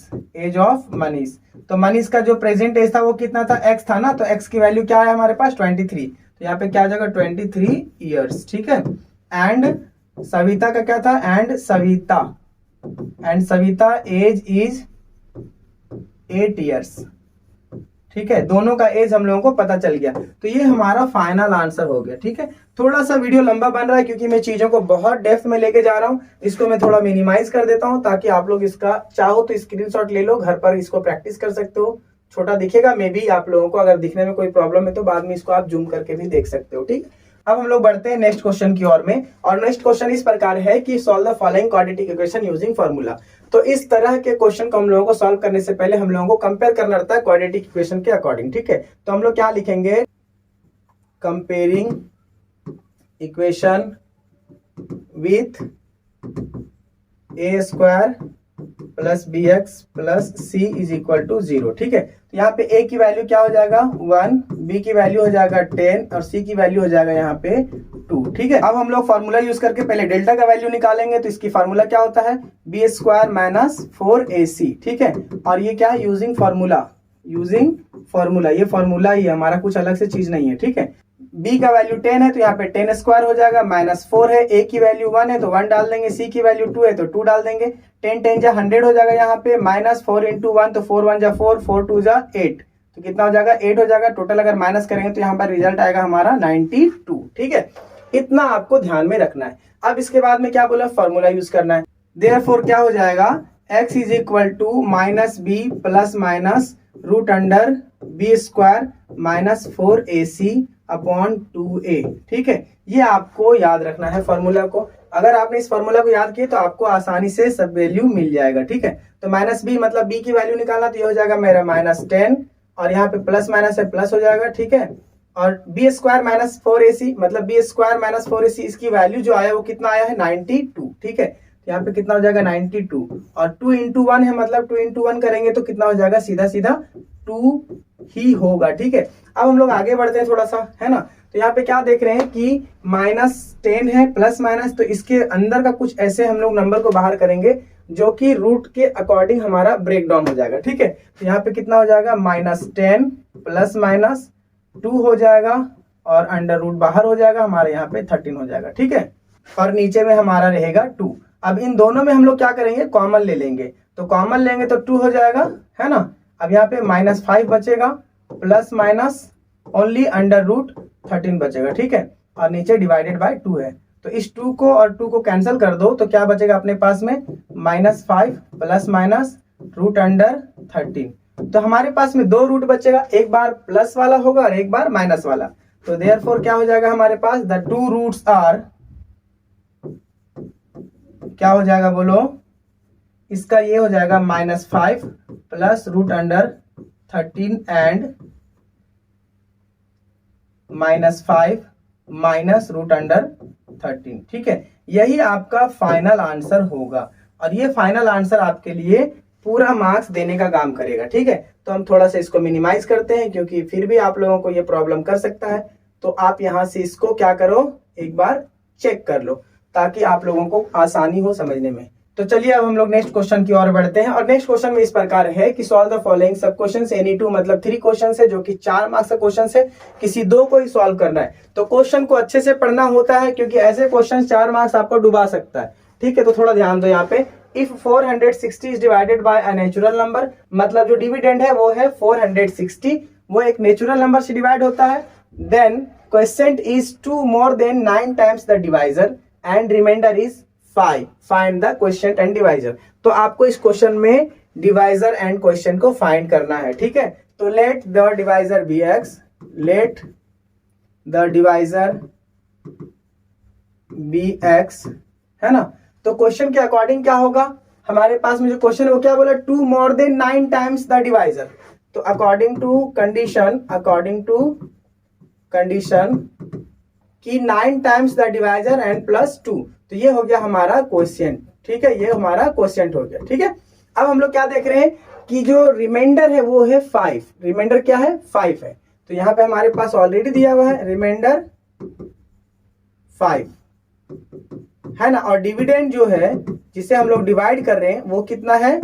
तो मनीष का जो प्रेजेंट एज था वो कितना था, x था ना, तो x की वैल्यू क्या है हमारे पास 23, तो यहाँ पे क्या आ जाएगा 23 ईयर्स, ठीक है। एंड सविता का क्या था, and Savita age is 8 years, ठीक है। दोनों का एज हम लोगों को पता चल गया, तो ये हमारा फाइनल आंसर हो गया, ठीक है। थोड़ा सा वीडियो लंबा बन रहा है क्योंकि मैं चीजों को बहुत डेप्थ में लेके जा रहा हूँ, इसको मैं थोड़ा मिनिमाइज कर देता हूँ ताकि आप लोग इसका चाहो तो स्क्रीनशॉट ले लो, घर पर इसको प्रैक्टिस कर सकते हो। छोटा दिखेगा, मे बी आप लोगों को अगर दिखने में कोई प्रॉब्लम है तो बाद में इसको आप जूम करके भी देख सकते हो, ठीक। अब हम लोग बढ़ते हैं नेक्स्ट क्वेश्चन की ओर में, और नेक्स्ट क्वेश्चन इस प्रकार है कि solve the following quadratic equation using formula. तो इस तरह के क्वेश्चन को हम लोगों को सॉल्व करने से पहले हम लोगों को कंपेयर करना रहता है क्वाड्रेटिक इक्वेशन के अकॉर्डिंग, ठीक है। तो हम लोग क्या लिखेंगे, comparing equation with a square plus B X plus C is equal to 0, ठीक है। तो यहाँ पे a की वैल्यू क्या हो जाएगा 1, b की वैल्यू हो जाएगा 10 और c की वैल्यू हो जाएगा यहाँ पे 2, ठीक है। अब हम लोग फार्मूला यूज करके पहले डेल्टा का वैल्यू निकालेंगे, तो इसकी फार्मूला क्या होता है, बी स्क्वायर माइनस 4ac, ठीक है। और ये क्या है, यूजिंग फार्मूला, ये फार्मूला ही है हमारा, कुछ अलग से चीज नहीं है, ठीक है। b का वैल्यू 10 है तो यहाँ पे 10 स्क्वायर हो जाएगा, माइनस 4 है, a की वैल्यू 1 है तो 1 डाल देंगे, c की वैल्यू 2 है तो 2 डाल देंगे, 10 10 जा 100 हो जाएगा यहाँ पे, माइनस 4 इंटू 1 तो 4 1 जा 4, 4 2 जा 8, तो कितना हो जाएगा 8 हो जाएगा। टोटल अगर माइनस करेंगे तो यहाँ पर रिजल्ट आएगा हमारा 92, ठीक है। इतना आपको ध्यान में रखना है। अब इसके बाद में क्या बोला, फॉर्मूला यूज करना है। देयरफॉर क्या हो जाएगा, x is equal to minus B plus minus root under B square minus 4ac upon 2a, ठीक है। ये आपको याद रखना है फॉर्मूला को। अगर आपने इस फॉर्मूला को याद किया तो आपको आसानी से सब वैल्यू मिल जाएगा, ठीक है। तो माइनस बी मतलब बी की वैल्यू निकालना, तो ये हो जाएगा मेरा -10 और यहाँ पे प्लस माइनस है प्लस हो जाएगा, ठीक है। और बी स्क्वायर माइनस 4ac मतलब बी स्क्वायर माइनस 4ac, इसकी वैल्यू जो आया वो कितना आया है 92, ठीक है। तो यहाँ पे कितना हो जाएगा 92, और 2 इंटू 1 है मतलब 2 इंटू 1 करेंगे तो कितना हो जाएगा, सीधा सीधा 2 ही होगा, ठीक है। अब हम लोग आगे बढ़ते हैं थोड़ा सा, है ना। तो यहाँ पे क्या देख रहे हैं कि -10 है प्लस माइनस, तो इसके अंदर का कुछ ऐसे हम लोग नंबर को बाहर करेंगे जो कि रूट के अकॉर्डिंग हमारा ब्रेक डाउन हो जाएगा, ठीक है। तो यहाँ पे कितना हो जाएगा -10 प्लस माइनस 2 हो जाएगा, और अंडर रूट बाहर हो जाएगा, हमारे यहाँ पे 13 हो जाएगा, ठीक है। और नीचे में हमारा रहेगा 2। अब इन दोनों में हम लोग क्या करेंगे, कॉमन ले लेंगे, तो कॉमन लेंगे तो 2 हो जाएगा, है ना। अब यहाँ पे -5 बचेगा, plus minus only under root 13 बचेगा, ठीक है। और नीचे डिवाइडेड बाय 2 है, तो इस 2 को और 2 को कैंसिल कर दो, तो क्या बचेगा अपने पास में -5 प्लस माइनस रूट अंडर 13। तो हमारे पास में 2 रूट बचेगा, एक बार प्लस वाला होगा और एक बार माइनस वाला। तो देयरफॉर क्या हो जाएगा हमारे पास, द 2 रूट्स आर, क्या हो जाएगा बोलो, इसका ये हो जाएगा -5 plus root under 13 and -5 minus root under 13, ठीक है। यही आपका फाइनल आंसर होगा। और ये फाइनल आंसर आपके लिए पूरा मार्क्स देने का काम करेगा। ठीक है, तो हम थोड़ा सा इसको मिनिमाइज करते हैं क्योंकि फिर भी आप लोगों को ये प्रॉब्लम कर सकता है। तो आप यहाँ से इसको क्या करो, एक बार चेक कर लो ताकि आप लोगों को आसानी हो समझने में। तो चलिए अब हम लोग नेक्स्ट क्वेश्चन की ओर बढ़ते हैं और नेक्स्ट क्वेश्चन में इस प्रकार है कि सॉल्व द फॉलोइंग सब क्वेश्चन एनी टू, मतलब 3 क्वेश्चन है जो कि 4 मार्क्स का क्वेश्चन है, किसी 2 को ही सॉल्व करना है। तो क्वेश्चन को अच्छे से पढ़ना होता है क्योंकि ऐसे क्वेश्चन 4 मार्क्स आपको डुबा सकता है। ठीक है, तो थोड़ा ध्यान दो यहाँ पे। If 460 is divided by a natural number, मतलब जो डिविडेंड है वो है 460, वो एक नेचुरल नंबर से डिवाइड होता है। Then quotient is 2 more than 9 times the divisor and remainder is 5, find the quotient and divisor. तो आपको इस क्वेश्चन में डिवाइजर एंड क्वोशिएंट को फाइंड करना है। ठीक है, तो let the divisor be X, let the divisor be X, है ना। तो क्वेश्चन के अकॉर्डिंग क्या होगा, हमारे पास में जो क्वेश्चन है वो क्या बोला, 2 more than 9 times the divisor. तो अकॉर्डिंग टू कंडीशन कि 9 times the divisor and plus 2, तो ये हो गया हमारा क्वोशिएंट। ठीक है, ये हमारा क्वोशिएंट हो गया। ठीक है, अब हम लोग क्या देख रहे हैं कि जो रिमाइंडर है वो है 5, रिमाइंडर क्या है 5 है। तो यहाँ पे हमारे पास ऑलरेडी दिया हुआ है रिमाइंडर 5, है ना। और डिविडेंड जो है जिसे हम लोग डिवाइड कर रहे हैं वो कितना है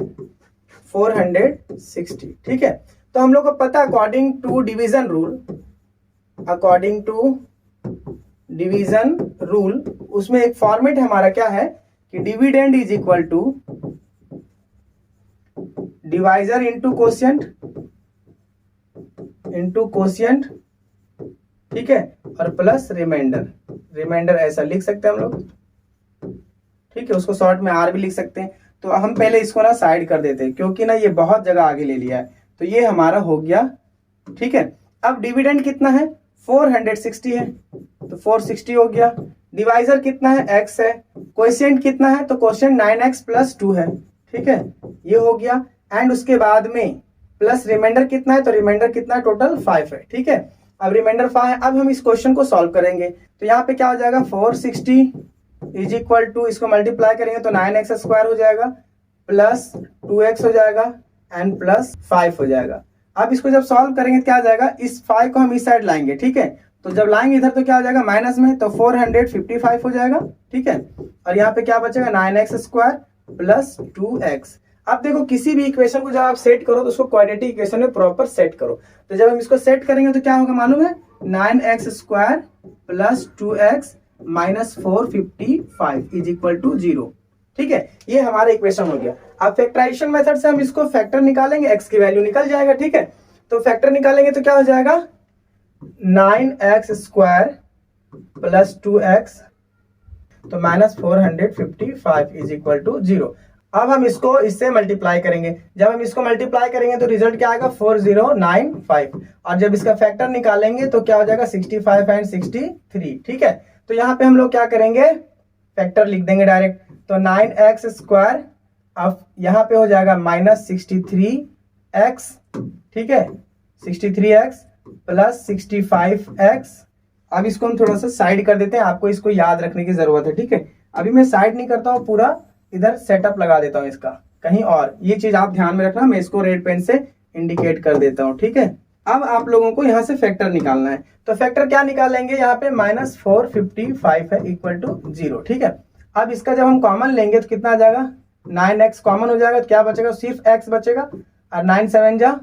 460। ठीक है, तो हम लोग को पता अकॉर्डिंग टू डिवीजन रूल, उसमें एक फॉर्मेट हमारा क्या है कि dividend is equal to divisor into quotient, ठीक है, और प्लस रिमाइंडर ऐसा लिख सकते हैं हम लोग। ठीक है, उसको शॉर्ट में आर भी लिख सकते हैं। तो हम पहले इसको ना साइड कर देते हैं क्योंकि ना ये बहुत जगह आगे ले लिया है। तो ये हमारा हो गया। ठीक है, अब डिविडेंड कितना है 460 है, तो 460 हो गया। डिवाइजर कितना है x है, क्वोशिएंट कितना है, तो क्वोशिएंट 9x प्लस 2 है। ठीक है, ये हो गया। एंड उसके बाद में प्लस रिमाइंडर कितना है, तो रिमाइंडर कितना है टोटल 5 है। ठीक है, अब रिमाइंडर 5 है। अब हम इस क्वेश्चन को सॉल्व करेंगे तो यहाँ पे क्या हो जाएगा 460 इज इक्वल टू, इसको मल्टीप्लाई करेंगे तो 9x स्क्वायर हो जाएगा प्लस 2x हो जाएगा एंड प्लस 5 हो जाएगा। अब इसको जब सॉल्व करेंगे क्या आ जाएगा, इस 5 को हम इस साइड लाएंगे। ठीक है, तो जब लाएंगे इधर तो क्या हो जाएगा माइनस में, तो 455 हो जाएगा। ठीक है, और यहाँ पे क्या बचेगा 9x स्क्वायर प्लस 2x। अब देखो किसी भी इक्वेशन को जब आप सेट करो तो उसको क्वाड्रेटिक इक्वेशन में प्रॉपर सेट करो। तो जब हम इसको सेट करेंगे तो क्या होगा मालूम है, 9x square plus 2x minus 455 is equal to 0। ठीक है, ये हमारा इक्वेशन हो गया। अब फैक्टराइजेशन मेथड से हम इसको फैक्टर निकालेंगे, x की वैल्यू निकल जाएगा। ठीक है, तो फैक्टर निकालेंगे तो क्या हो जाएगा 9x स्क्वायर प्लस 2x, तो माइनस 455 इज इक्वल टू 0। अब हम इसको इससे मल्टीप्लाई करेंगे, जब हम इसको मल्टीप्लाई करेंगे तो रिजल्ट क्या आएगा 4095, और जब इसका फैक्टर निकालेंगे तो क्या हो जाएगा 65 एंड 63। ठीक है, तो यहाँ पे हम लोग क्या करेंगे फैक्टर लिख देंगे डायरेक्ट। तो 9x स्क्वायर, अब यहाँ पे हो जाएगा माइनस 63x, ठीक है 63x प्लस 65x। अब इसको हम थोड़ा सा साइड कर देते हैं, आपको इसको याद रखने की जरूरत है। ठीक है, अभी मैं साइड नहीं करता हूँ, पूरा इधर सेटअप लगा देता हूँ इसका कहीं और, ये चीज आप ध्यान में रखना। मैं इसको रेड पेन से इंडिकेट कर देता हूँ। ठीक है, अब आप लोगों को यहाँ से फैक्टर निकालना है। तो फैक्टर क्या निकालेंगे, यहाँ पे माइनस 455 है इक्वल टू 0। ठीक है, अब इसका जब हम कॉमन लेंगे तो कितना आ जाएगा 9x कॉमन हो जाएगा, तो क्या बचेगा सिर्फ x बचेगा, और 9 7 जा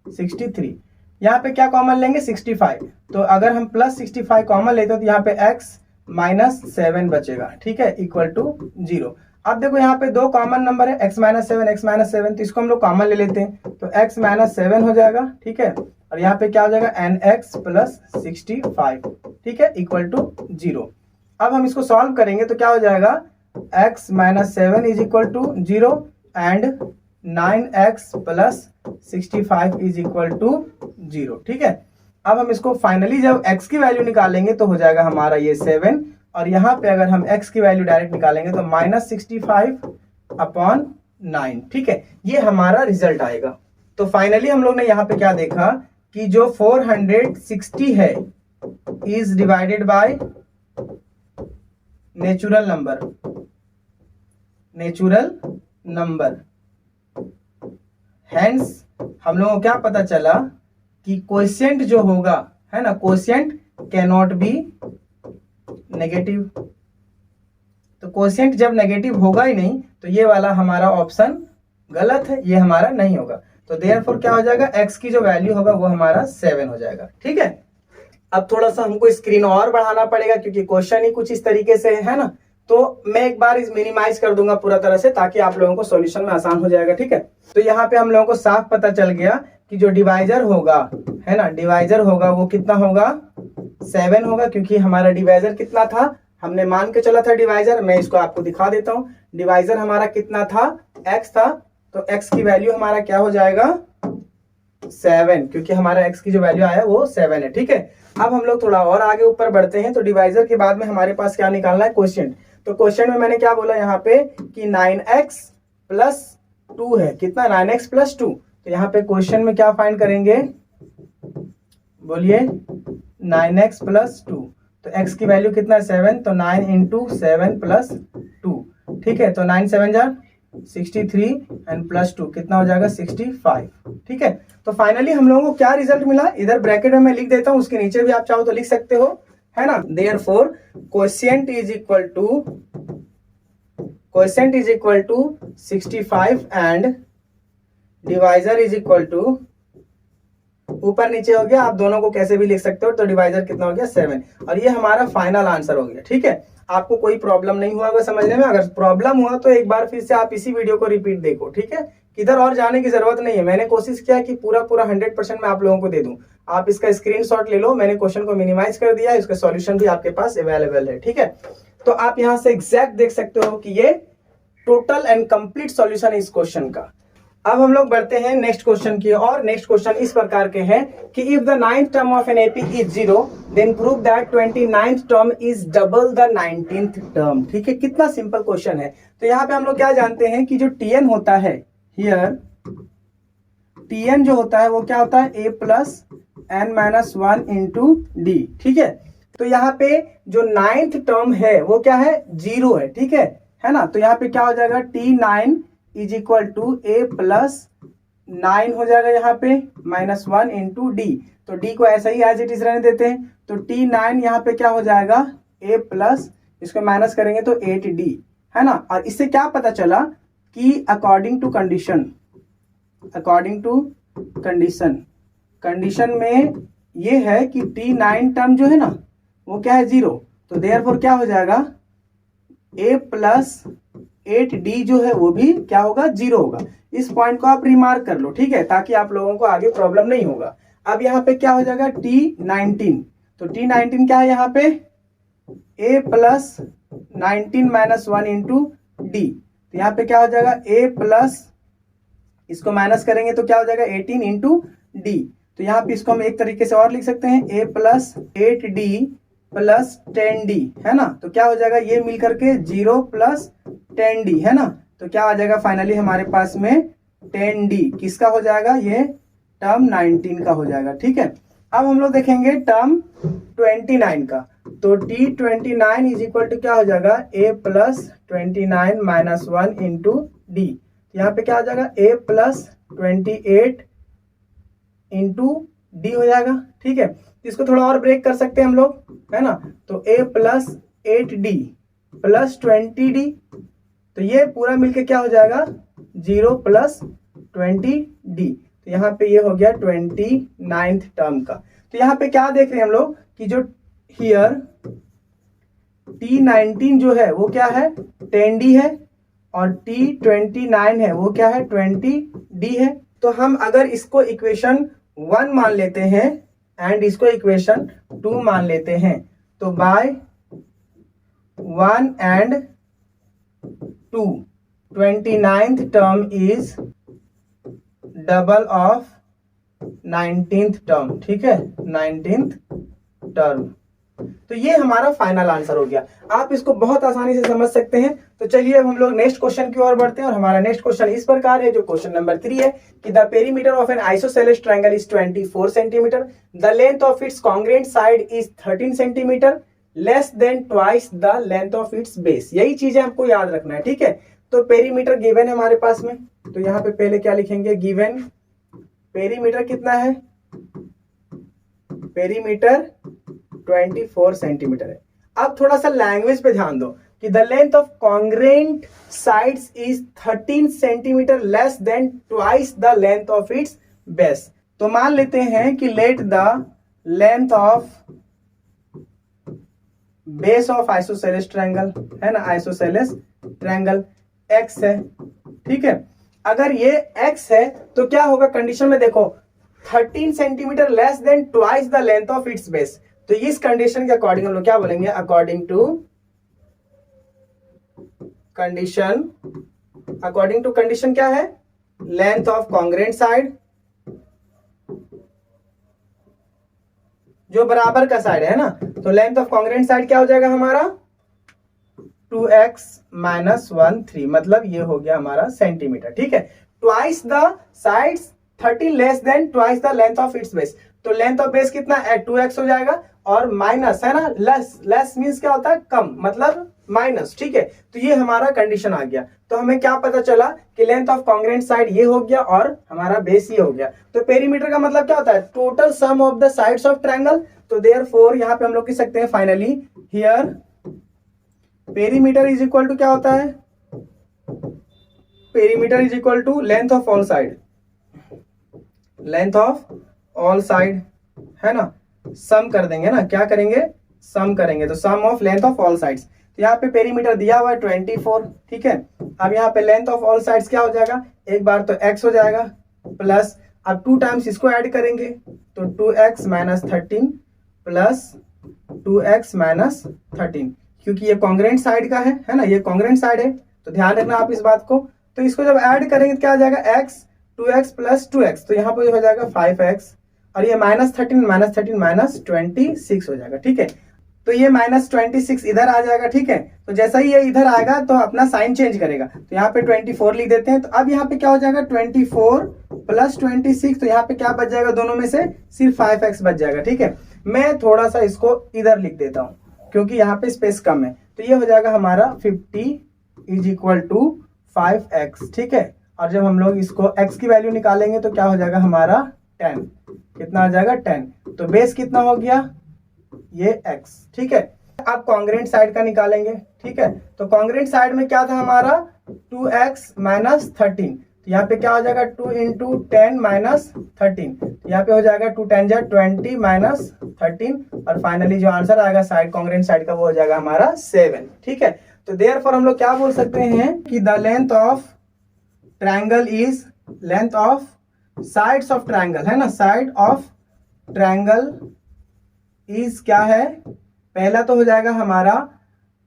63। यहाँ पे क्या कॉमन लेंगे 65, तो अगर हम प्लस 65 कॉमन लेते हो तो यहाँ पे x माइनस 7 बचेगा। ठीक है, इक्वल टू 0। अब देखो यहाँ पे 2 कॉमन नंबर है x माइनस 7, तो इसको हम लोग कॉमन ले लेते हैं, तो x माइनस 7 हो जाएगा। ठीक है, और यहाँ पे क्या हो जाएगा nx प्लस 65। ठीक है, इक्वल टू 0। अब हम इसको सॉल्व करेंगे तो क्या हो जाएगा x minus 7 is equal to 0 and 9x plus 65 is equal to 0। ठीक है, अब हम इसको फाइनली जब x की वैल्यू निकालेंगे तो हो जाएगा हमारा ये 7, और यहाँ पे अगर हम x की वैल्यू डायरेक्ट निकालेंगे तो माइनस 65 अपॉन 9। ठीक है, ये हमारा रिजल्ट आएगा। तो फाइनली हम लोग ने यहाँ पे क्या देखा कि जो 460 है is divided by natural number, natural number. Hence हम लोगों को क्या पता चला कि कोएफिशिएंट जो होगा, है ना, coefficient can not be negative. तो कोएफिशिएंट जब नेगेटिव होगा ही नहीं तो ये वाला हमारा ऑप्शन गलत है, ये हमारा नहीं होगा। तो देयरफॉर क्या हो जाएगा, x की जो वैल्यू होगा वो हमारा 7 हो जाएगा। ठीक है, अब थोड़ा सा हमको स्क्रीन और बढ़ाना पड़ेगा क्योंकि क्वेश्चन ही कुछ इस तरीके से है ना। तो मैं एक बार इस मिनिमाइज कर दूंगा पूरा तरह से ताकि आप लोगों को सॉल्यूशन में आसान हो जाएगा। ठीक है, तो यहाँ पे हम लोगों को साफ पता चल गया कि जो डिवाइजर होगा, है ना, डिवाइजर होगा वो कितना होगा, 7 होगा, क्योंकि हमारा डिवाइजर कितना था, हमने मान के चला था डिवाइजर, मैं इसको आपको दिखा देता हूं। डिवाइजर हमारा कितना था, x था, तो x की वैल्यू हमारा क्या हो जाएगा, 7, क्योंकि हमारा x की जो वैल्यू आया वो 7 है। ठीक है, अब हम लोग थोड़ा और आगे ऊपर बढ़ते हैं। तो डिवाइजर के बाद में हमारे पास क्या निकालना है, क्वोशिएंट। तो क्वोशिएंट में मैंने क्या बोला यहाँ पे कि 9x प्लस 2 है, कितना, 9x प्लस 2। तो यहाँ पे क्वोशिएंट में क्या फाइंड करेंगे, बोलिए, 9x प्लस 2। तो x की वैल्यू कितना है, 7, तो 9 इंटू 7 प्लस 2। ठीक है, तो 9 7 जा 63 एंड प्लस 2 कितना हो जाएगा, 65। ठीक है, तो फाइनली हम लोगों को क्या रिजल्ट मिला, इधर ब्रैकेट में मैं लिख देता हूं, उसके नीचे भी आप चाहो तो लिख सकते हो, है ना। Therefore quotient is equal to 65 and divisor is equal to, ऊपर नीचे हो गया, आप दोनों को कैसे भी लिख सकते हो। तो डिवाइजर कितना हो गया, 7, और ये हमारा फाइनल आंसर हो गया। ठीक है, आपको कोई प्रॉब्लम नहीं हुआ होगा समझने में, अगर प्रॉब्लम हुआ तो एक बार फिर से आप इसी वीडियो को रिपीट देखो। ठीक है, किधर और जाने की जरूरत नहीं है, मैंने कोशिश किया कि पूरा 100% मैं आप लोगों को दे दूं। आप इसका स्क्रीनशॉट ले लो, मैंने क्वेश्चन को मिनिमाइज कर दिया, इसका सॉल्यूशन भी आपके पास अवेलेबल है। ठीक है, तो आप यहाँ से एग्जैक्ट देख सकते हो कि ये टोटल एंड कंप्लीट सॉल्यूशन इस क्वेश्चन का। अब हम लोग बढ़ते हैं नेक्स्ट क्वेश्चन की और। नेक्स्ट क्वेश्चन इस प्रकार के हैं कि if the 9th term of an AP is 0 then prove that 29th term is double the 19th term. ठीक है, कितना सिंपल क्वेश्चन है। तो यहाँ पे हम लोग क्या जानते हैं कि जो tn होता है, हियर tn जो होता है वो क्या होता है, a plus n minus 1 into D. ठीक है, तो यहाँ पे जो 9th टर्म है वो क्या है, 0 है। ठीक है ना, तो यहाँ पे क्या हो जाएगा, t9 is equal to A plus 9 हो जाएगा यहाँ पे माइनस 1 इंटू डी। तो डी को ऐसा ही एज इट इज रहने देते हैं। तो t9 यहाँ पे क्या हो जाएगा, a प्लस, इसको माइनस करेंगे तो 8d, है ना। और इससे क्या पता चला कि अकॉर्डिंग टू कंडीशन में ये है कि t9 टर्म जो है ना वो क्या है, 0। तो देयरफॉर क्या हो जाएगा, a प्लस 8d जो है वो भी क्या होगा, 0 होगा। इस पॉइंट को आप रिमार्क कर लो, ठीक है, ताकि आप लोगों को आगे प्रॉब्लम नहीं होगा। अब यहाँ पे क्या हो जाएगा, t19। तो t19 क्या है यहाँ पे, a plus 19 minus 1 into D. तो यहाँ पे क्या हो जाएगा, a प्लस, इसको माइनस करेंगे तो क्या हो जाएगा 18 इंटू डी। तो यहाँ पे इसको हम एक तरीके से और लिख सकते हैं, a plus 8d plus 10d, है ना। तो क्या हो जाएगा, ये मिल करके 0 प्लस 10d, है ना। तो क्या आ जाएगा फाइनली हमारे पास में 10d किसका हो जाएगा, ये टर्म 19 का हो जाएगा। ठीक है, अब हम लोग देखेंगे टर्म 29 का। तो t29 इज इक्वल टू क्या हो जाएगा, a plus 29 minus 1 into D. यहाँ पे क्या हो जाएगा, a प्लस 28 इंटू डी हो जाएगा। ठीक है, इसको थोड़ा और ब्रेक कर सकते हैं हम लोग, है ना। तो a plus 8d plus 20d, तो ये पूरा मिलके क्या हो जाएगा, 0 प्लस 20d। तो यहाँ पे ये हो गया 29th टर्म का। तो यहाँ पे क्या देख रहे हैं हम लोग कि जो हियर t19 जो है वो क्या है, 10d है, और t29 है वो क्या है, 20d है। तो हम अगर इसको इक्वेशन 1 मान लेते हैं एंड इसको इक्वेशन 2 मान लेते हैं, तो by 1 and 2 29th term is double of 19th term. ठीक है, 19th टर्म। तो ये हमारा फाइनल आंसर हो गया। आप इसको बहुत आसानी से समझ सकते हैं। तो चलिए अब हम लोग नेक्स्ट क्वेश्चन की ओर बढ़ते हैं, और हमारा नेक्स्ट क्वेश्चन इस प्रकार है, जो क्वेश्चन नंबर 3 है कि the perimeter of N isosceles triangle is 24 centimetre, the length of its congruent side is 13 centimetre, less than twice the length of its base. यही चीजें आपको याद रखना है। ठीक है, तो पेरीमीटर गिवन है हमारे पास में, तो यहाँ पे पहले क्या लिखेंगे, गिवन पेरीमीटर कितना है, पेरीमीटर 24 सेंटीमीटर है। अब थोड़ा सा लैंग्वेज पे ध्यान दो कि the length of congruent sides is 13 centimetre less than twice the length of its base. तो मान लेते हैं कि let the length of base of isosceles triangle है ना, आइसोसेलेस ट्रायंगल x है, ठीक है। अगर ये x है तो क्या होगा कंडीशन में, देखो 13 centimetre less than twice the length of its base. तो इस कंडीशन के अकॉर्डिंग हम लोग क्या बोलेंगे, अकॉर्डिंग टू कंडीशन क्या है, लेंथ ऑफ कॉन्ग्रेंट साइड, जो बराबर का साइड है ना, तो लेंथ ऑफ कॉन्ग्रेंट साइड क्या हो जाएगा हमारा 2x माइनस 1/3, मतलब ये हो गया हमारा सेंटीमीटर, ठीक है। Twice the sides 13 less than twice the length of its base, तो लेंथ ऑफ बेस कितना है 2x हो जाएगा, और माइनस है ना, लेस मींस क्या होता है कम, मतलब माइनस, ठीक है। तो ये हमारा कंडीशन आ गया। तो हमें क्या पता चला कि लेंथ ऑफ कॉन्ग्रेंट साइड ये हो गया और हमारा बेस ये हो गया। तो पेरीमीटर का मतलब क्या होता है, total sum of the sides of triangle. तो देयरफॉर यहाँ पे हम लोग लिख सकते हैं finally here perimeter is equal to क्या होता है, perimeter is equal to length of all side, length of all side है ना, सम कर देंगे ना, क्या करेंगे सम करेंगे, तो sum of length of all sides. तो यहाँ पे पेरीमीटर दिया हुआ है 24, ठीक है। अब यहाँ पे लेंथ ऑफ ऑल साइड्स क्या हो जाएगा, एक बार तो x हो जाएगा प्लस, अब 2 टाइम्स इसको ऐड करेंगे तो 2x minus 13 plus 2x minus 13, क्योंकि ये कॉन्ग्रेंट साइड का है ना, ये कॉन्ग्रेंट साइड है, तो ध्यान रखना आप इस बात को। तो इसको जब ऐड करेंगे तो क्या आ जाएगा x 2x प्लस 2x, तो यहाँ पे हो जाएगा 5x, और ये माइनस 13 माइनस 26 हो जाएगा, ठीक है। तो ये माइनस 26 इधर आ जाएगा, ठीक है। तो जैसा ही ये इधर आएगा तो अपना साइन चेंज करेगा, तो यहाँ पे 24 लिख देते हैं। तो अब यहाँ पे क्या हो जाएगा 24 प्लस 26, तो यहाँ पे क्या बच जाएगा, दोनों में से सिर्फ 5x बच जाएगा, ठीक है। मैं थोड़ा सा इसको इधर लिख देता हूँ क्योंकि यहाँ पे स्पेस कम है। तो ये हो जाएगा हमारा 50 इज इक्वल टू 5x, ठीक है। और जब हम लोग इसको x की वैल्यू निकालेंगे तो क्या हो जाएगा हमारा 10, कितना आ जाएगा 10, तो बेस कितना हो गया ये x, ठीक है। अब कॉन्ग्रेंट साइड का निकालेंगे, ठीक है। तो कॉन्ग्रेंट साइड में क्या था हमारा 2x माइनस 13, तो यहाँ पे क्या हो जाएगा 2 इंटू 10 माइनस 13, यहाँ पे हो जाएगा 2 10 जा 20 माइनस 13, और फाइनली जो आंसर आएगा साइड कॉन्ग्रेंट साइड का वो हो जाएगा हमारा 7, ठीक है। तो देयरफॉर हम लोग क्या बोल सकते हैं कि the length of triangle is length of sides of triangle है ना, साइड ऑफ ट्रायंगल इज क्या है, पहला तो हो जाएगा हमारा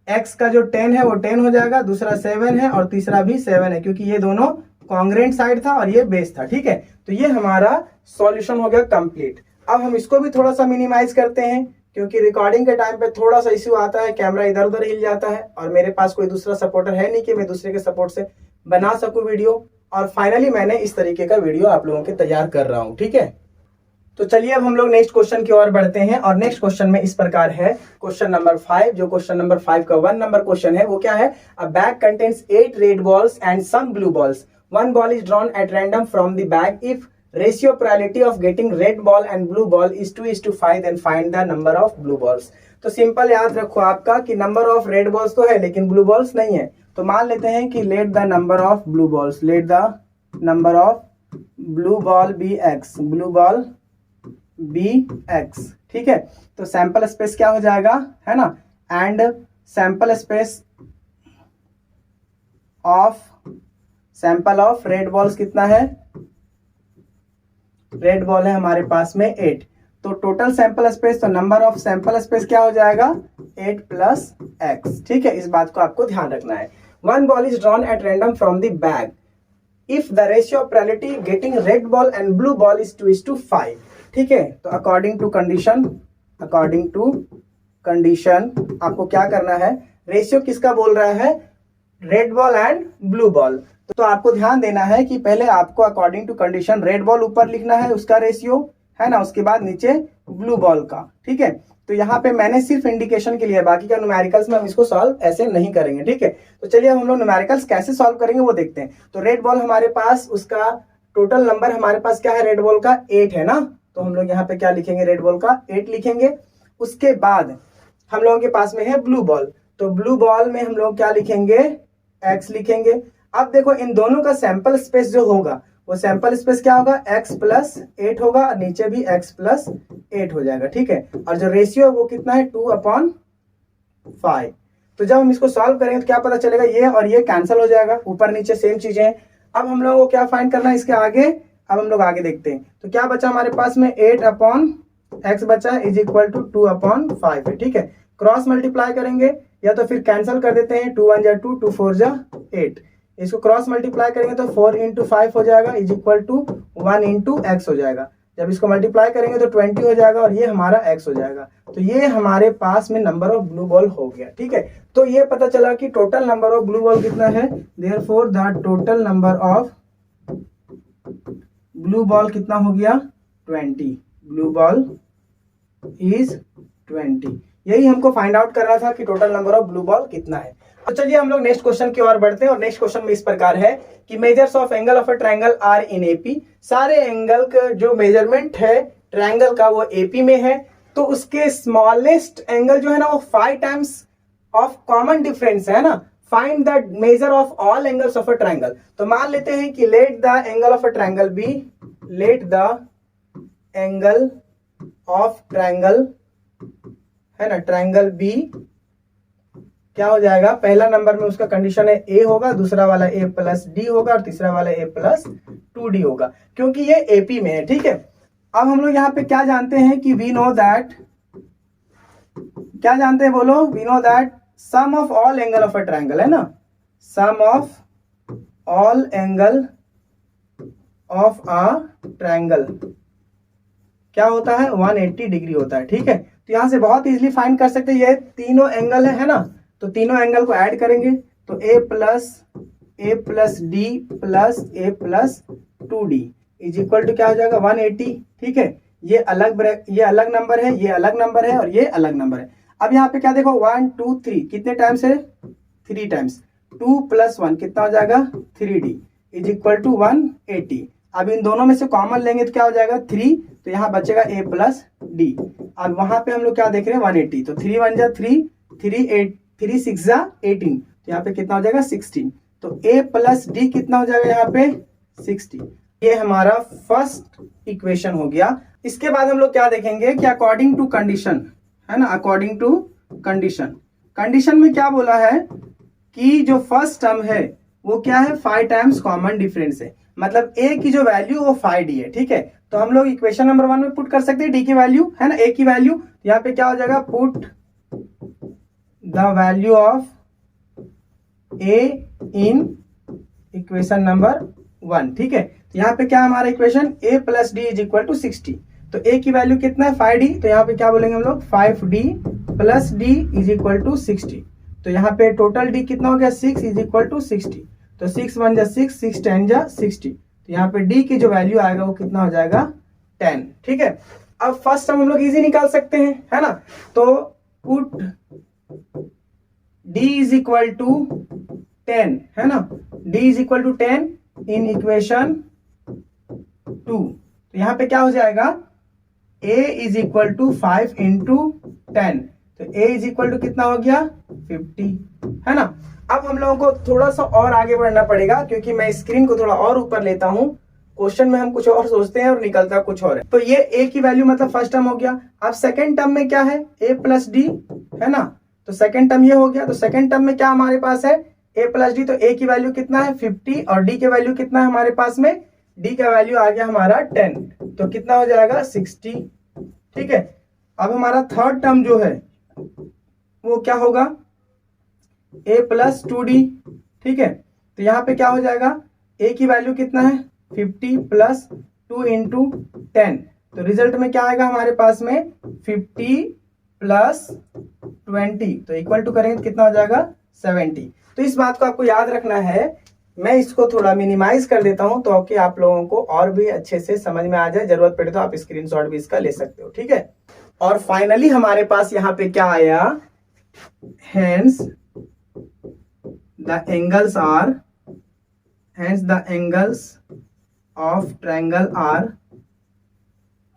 x का जो 10 है वो 10 हो जाएगा, दूसरा 7 है और तीसरा भी 7 है, क्योंकि ये दोनों कॉन्ग्रेंट साइड था और ये बेस था, ठीक है। तो ये हमारा सॉल्यूशन हो गया कंप्लीट। अब हम इसको भी थोड़ा सा मिनिमाइज करते हैं क्योंकि रिकॉर्डिंग के टाइम पे थोड़ा सा इश्यू आता है, कैमरा इधर उधर हिल जाता है, और मेरे पास कोई दूसरा सपोर्टर है नहीं कि मैं दूसरे के सपोर्ट से बना सकूं वीडियो। और फाइनली मैंने इस तरीके का वीडियो आप लोगों के तैयार कर रहा हूं, ठीक है। तो चलिए अब हम लोग नेक्स्ट क्वेश्चन की ओर बढ़ते हैं, और नेक्स्ट क्वेश्चन में इस प्रकार है, क्वेश्चन नंबर 5, जो क्वेश्चन नंबर 5 का 1 नंबर क्वेश्चन है वो क्या है, a bag contains 8 red balls and some blue balls, 1 ball is drawn at random from the bag, if ratio probability of getting red ball and blue ball is 2:5, then find the number of blue balls. तो simple याद रखो आपका कि number of red balls तो है लेकिन blue balls नहीं है। तो मान लेते हैं कि let the number of blue balls, let the number of blue ball be x, blue ball be x, ठीक है। तो सैंपल स्पेस क्या हो जाएगा है ना, and sample space of red balls कितना है, रेड बॉल है हमारे पास में 8, तो टोटल सैंपल स्पेस, तो नंबर ऑफ सैंपल स्पेस क्या हो जाएगा 8 प्लस x, ठीक है। इस बात को आपको ध्यान रखना है। 1 ball is drawn at random from the bag, if the ratio of probability getting red ball and blue ball is 2:5, ठीक है। तो अकॉर्डिंग टू कंडीशन आपको क्या करना है, रेशियो किसका बोल रहा है, red ball and blue ball. तो आपको ध्यान देना है कि पहले आपको according to condition red ball ऊपर लिखना है उसका रेशियो, है ना, उसके बाद नीचे ब्लू बॉल का, ठीक है। तो यहाँ पे मैंने सिर्फ इंडिकेशन के लिए, बाकी का न्यूमेरिकल्स में हम इसको सॉल्व ऐसे नहीं करेंगे, ठीक है। तो चलिए हम लोग न्यूमेरिकल्स कैसे सॉल्व करेंगे वो देखते हैं। तो रेड बॉल हमारे पास, उसका टोटल नंबर हमारे पास क्या है रेड बॉल का 8 है ना, तो हम लोग यहाँ पे क्या लिखेंगे, रेड बॉल का 8 लिखेंगे। उसके बाद हम लोगों के पास में है ब्लू बॉल, तो ब्लू बॉल में हम लोग क्या लिखेंगे, x लिखेंगे। अब देखो इन दोनों का सैंपल स्पेस जो होगा वो सैंपल स्पेस क्या होगा, x प्लस 8 होगा, और नीचे भी x प्लस 8 हो जाएगा, ठीक है। और जो रेशियो है वो कितना है 2/5। तो जब हम इसको सॉल्व करेंगे तो क्या पता चलेगा, ये और ये कैंसिल हो जाएगा, ऊपर नीचे सेम चीजें हैं। अब हम लोगों को क्या फाइंड करना है इसके आगे, अब हम लोग आगे देखते हैं। तो क्या बचा हमारे पास में 8/x बचा है इज इक्वल टू 2/5 है, ठीक है। क्रॉस मल्टीप्लाई करेंगे या तो फिर कैंसिल कर देते हैं, 2 1 जा 2, 2 4 जा 8। इसको क्रॉस मल्टीप्लाई करेंगे तो 4 इंटू 5 हो जाएगा is equal to 1 into X हो जाएगा। जब इसको मल्टीप्लाई करेंगे तो 20 हो जाएगा और ये हमारा x हो जाएगा। तो ये हमारे पास में नंबर ऑफ ब्लू बॉल हो गया, ठीक है। तो ये पता चला कि total number of blue ball कितना है, therefore the total number of blue ball कितना हो गया 20, ब्लू बॉल इज 20। यही हमको फाइंड आउट करना था कि total number of blue ball कितना है। तो चलिए हम लोग नेक्स्ट क्वेश्चन की ओर बढ़ते हैं, और नेक्स्ट क्वेश्चन में इस प्रकार है कि measures of angle of a triangle are in AP. सारे एंगल का जो मेजरमेंट है ट्रायंगल का वो एपी में है, तो उसके स्मॉलेस्ट एंगल जो है ना वो 5 टाइम्स ऑफ कॉमन डिफरेंस है ना। Find the measure of all angles of a triangle. तो मान लेते हैं कि let the angle of a triangle be, let the angle of triangle है ना, ट्रायंगल बी क्या हो जाएगा, पहला नंबर में उसका कंडीशन है ए होगा, दूसरा वाला ए प्लस डी होगा, और तीसरा वाला ए प्लस 2d होगा, क्योंकि ये एपी में है, ठीक है। अब हम लोग यहाँ पे क्या जानते हैं कि वी नो दैट, क्या जानते हैं बोलो, we know that sum of all angle of a triangle है ना, sum of all angle of a triangle क्या होता है 180 डिग्री होता है, ठीक है। तो यहां से बहुत इजीली फाइंड कर सकते हैं, ये तीनों एंगल है ना, तो तीनों एंगल को ऐड करेंगे तो a plus D plus a plus 2d is equal to क्या हो जाएगा 180, ठीक है। ये अलग नंबर है, ये अलग नंबर है, और ये अलग नंबर है। अब यहाँ पे क्या देखो 1 2 3 कितने टाइम्स है 3 टाइम्स, 2 + 1 कितना हो जाएगा 3d इज इक्वल टू 180। अब इन दोनों में से कॉमन लेंगे तो क्या हो जाएगा 3, तो यहाँ बचेगा a प्लस डी। अब वहां पे हम लोग क्या देख रहे हैं 180, तो 3 1 जा 3, 3 6 जा 18, तो यहाँ पे कितना हो जाएगा 16। तो a प्लस डी कितना हो जाएगा यहाँ पे 60। ये हमारा फर्स्ट इक्वेशन हो गया। इसके बाद हम लोग क्या देखेंगे कि अकॉर्डिंग टू कंडीशन है ना, अकॉर्डिंग टू कंडीशन में क्या बोला है कि जो फर्स्ट टर्म है वो क्या है 5 टाइम्स कॉमन डिफरेंस है, मतलब a की जो वैल्यू वो 5d है, ठीक है। तो हम लोग इक्वेशन नंबर 1 में पुट कर सकते हैं d की वैल्यू है ना, a की वैल्यू, यहाँ पे क्या हो जाएगा put the value of a in equation number 1, ठीक है। तो यहाँ पे क्या हमारा इक्वेशन a plus D is equal to 60। तो a की वैल्यू कितना है 5d, तो यहाँ पे क्या बोलेंगे हम लोग 5d plus d is equal to 60। तो यहाँ पे टोटल d कितना हो गया 6 इज इक्वल टू 60। तो 6 1 जा 6, 6 10 जा 60। तो यहाँ पे d की जो वैल्यू आएगा वो कितना हो जाएगा 10, ठीक है। अब फर्स्ट हम लोग इजी निकाल सकते हैं है ना, तो put d is equal to 10 है ना, d is equal to 10 in equation 2। तो यहाँ पे क्या हो जाएगा a is equal to 5 into 10, तो a इज इक्वल टू कितना हो गया 50 है ना। अब हम लोगों को थोड़ा सा और आगे बढ़ना पड़ेगा, क्योंकि मैं स्क्रीन को थोड़ा और ऊपर लेता हूं, क्वेश्चन में हम कुछ और सोचते हैं और निकलता कुछ और है। तो ये a की वैल्यू मतलब फर्स्ट टर्म हो गया। अब सेकंड टर्म में क्या है a प्लस डी है ना, तो सेकंड टर्म ये हो गया। तो सेकंड टर्म में क्या हमारे पास है a प्लस डी, तो a की वैल्यू कितना है 50 और d की वैल्यू कितना है हमारे पास में, d का वैल्यू आ गया हमारा 10, तो कितना हो जाएगा 60, ठीक है। अब हमारा थर्ड टर्म जो है वो क्या होगा a प्लस 2d, ठीक है। तो यहाँ पे क्या हो जाएगा a की वैल्यू कितना है 50 प्लस 2 इंटू 10, तो रिजल्ट में क्या आएगा हमारे पास में 50 प्लस 20, तो इक्वल टू करेंगे तो कितना हो जाएगा 70। तो इस बात को आपको याद रखना है मैं इसको थोड़ा मिनिमाइज कर देता हूं ताकि आप लोगों को और भी अच्छे से समझ में आ जाए। जरूरत पड़े तो आप स्क्रीनशॉट भी इसका ले सकते हो, ठीक है। और फाइनली हमारे पास यहाँ पे क्या आया, hence the angles of triangle are,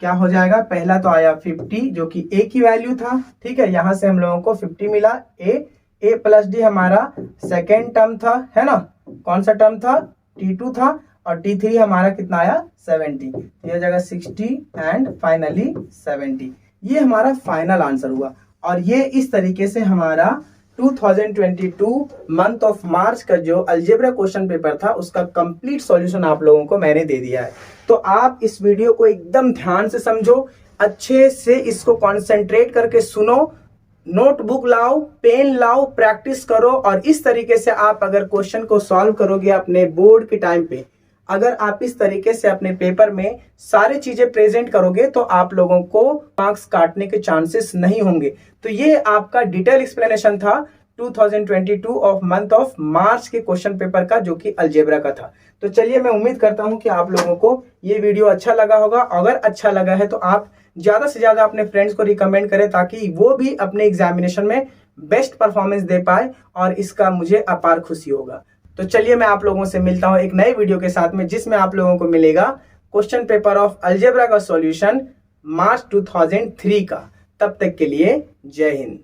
क्या हो जाएगा, पहला तो आया 50 जो कि a की वैल्यू था, ठीक है। यहां से हम लोगों को 50 मिला, a प्लस डी हमारा सेकेंड टर्म था, है ना। कौन सा टर्म था, t2 था, और t3 हमारा कितना आया 70, यह जगह 60 एंड फाइनली 70। ये हमारा फाइनल आंसर हुआ। और ये इस तरीके से हमारा 2022 मंथ ऑफ मार्च का जो अलजेब्रा क्वेश्चन पेपर था उसका कंप्लीट सॉल्यूशन आप लोगों को मैंने दे दिया है। तो आप इस वीडियो को एकदम ध्यान से समझो, अच्छे से इसको कंसंट्रेट करके सुनो, नोटबुक लाओ, पेन लाओ, प्रैक्टिस करो। और इस तरीके से आप अगर क्वेश्चन को सॉल्व करोगे अपने बोर्ड के टाइम पे, अगर आप इस तरीके से अपने पेपर में सारी चीजें प्रेजेंट करोगे तो आप लोगों को मार्क्स काटने के चांसेस नहीं होंगे। तो ये आपका डिटेल एक्सप्लेनेशन था 2022 ऑफ मंथ ऑफ मार्च के क्वेश्चन पेपर का, जो कि अलजेब्रा का था। तो चलिए, मैं उम्मीद करता हूं कि आप लोगों को ये वीडियो अच्छा लगा होगा। अगर अच्छा लगा है तो आप ज्यादा से ज्यादा अपने फ्रेंड्स को रिकमेंड करें ताकि वो भी अपने एग्जामिनेशन में बेस्ट परफॉर्मेंस दे पाए, और इसका मुझे अपार खुशी होगा। तो चलिए, मैं आप लोगों से मिलता हूं एक नए वीडियो के साथ में, जिसमें आप लोगों को मिलेगा क्वेश्चन पेपर ऑफ अलजेब्रा का सॉल्यूशन मार्च 2003 का। तब तक के लिए जय हिंद।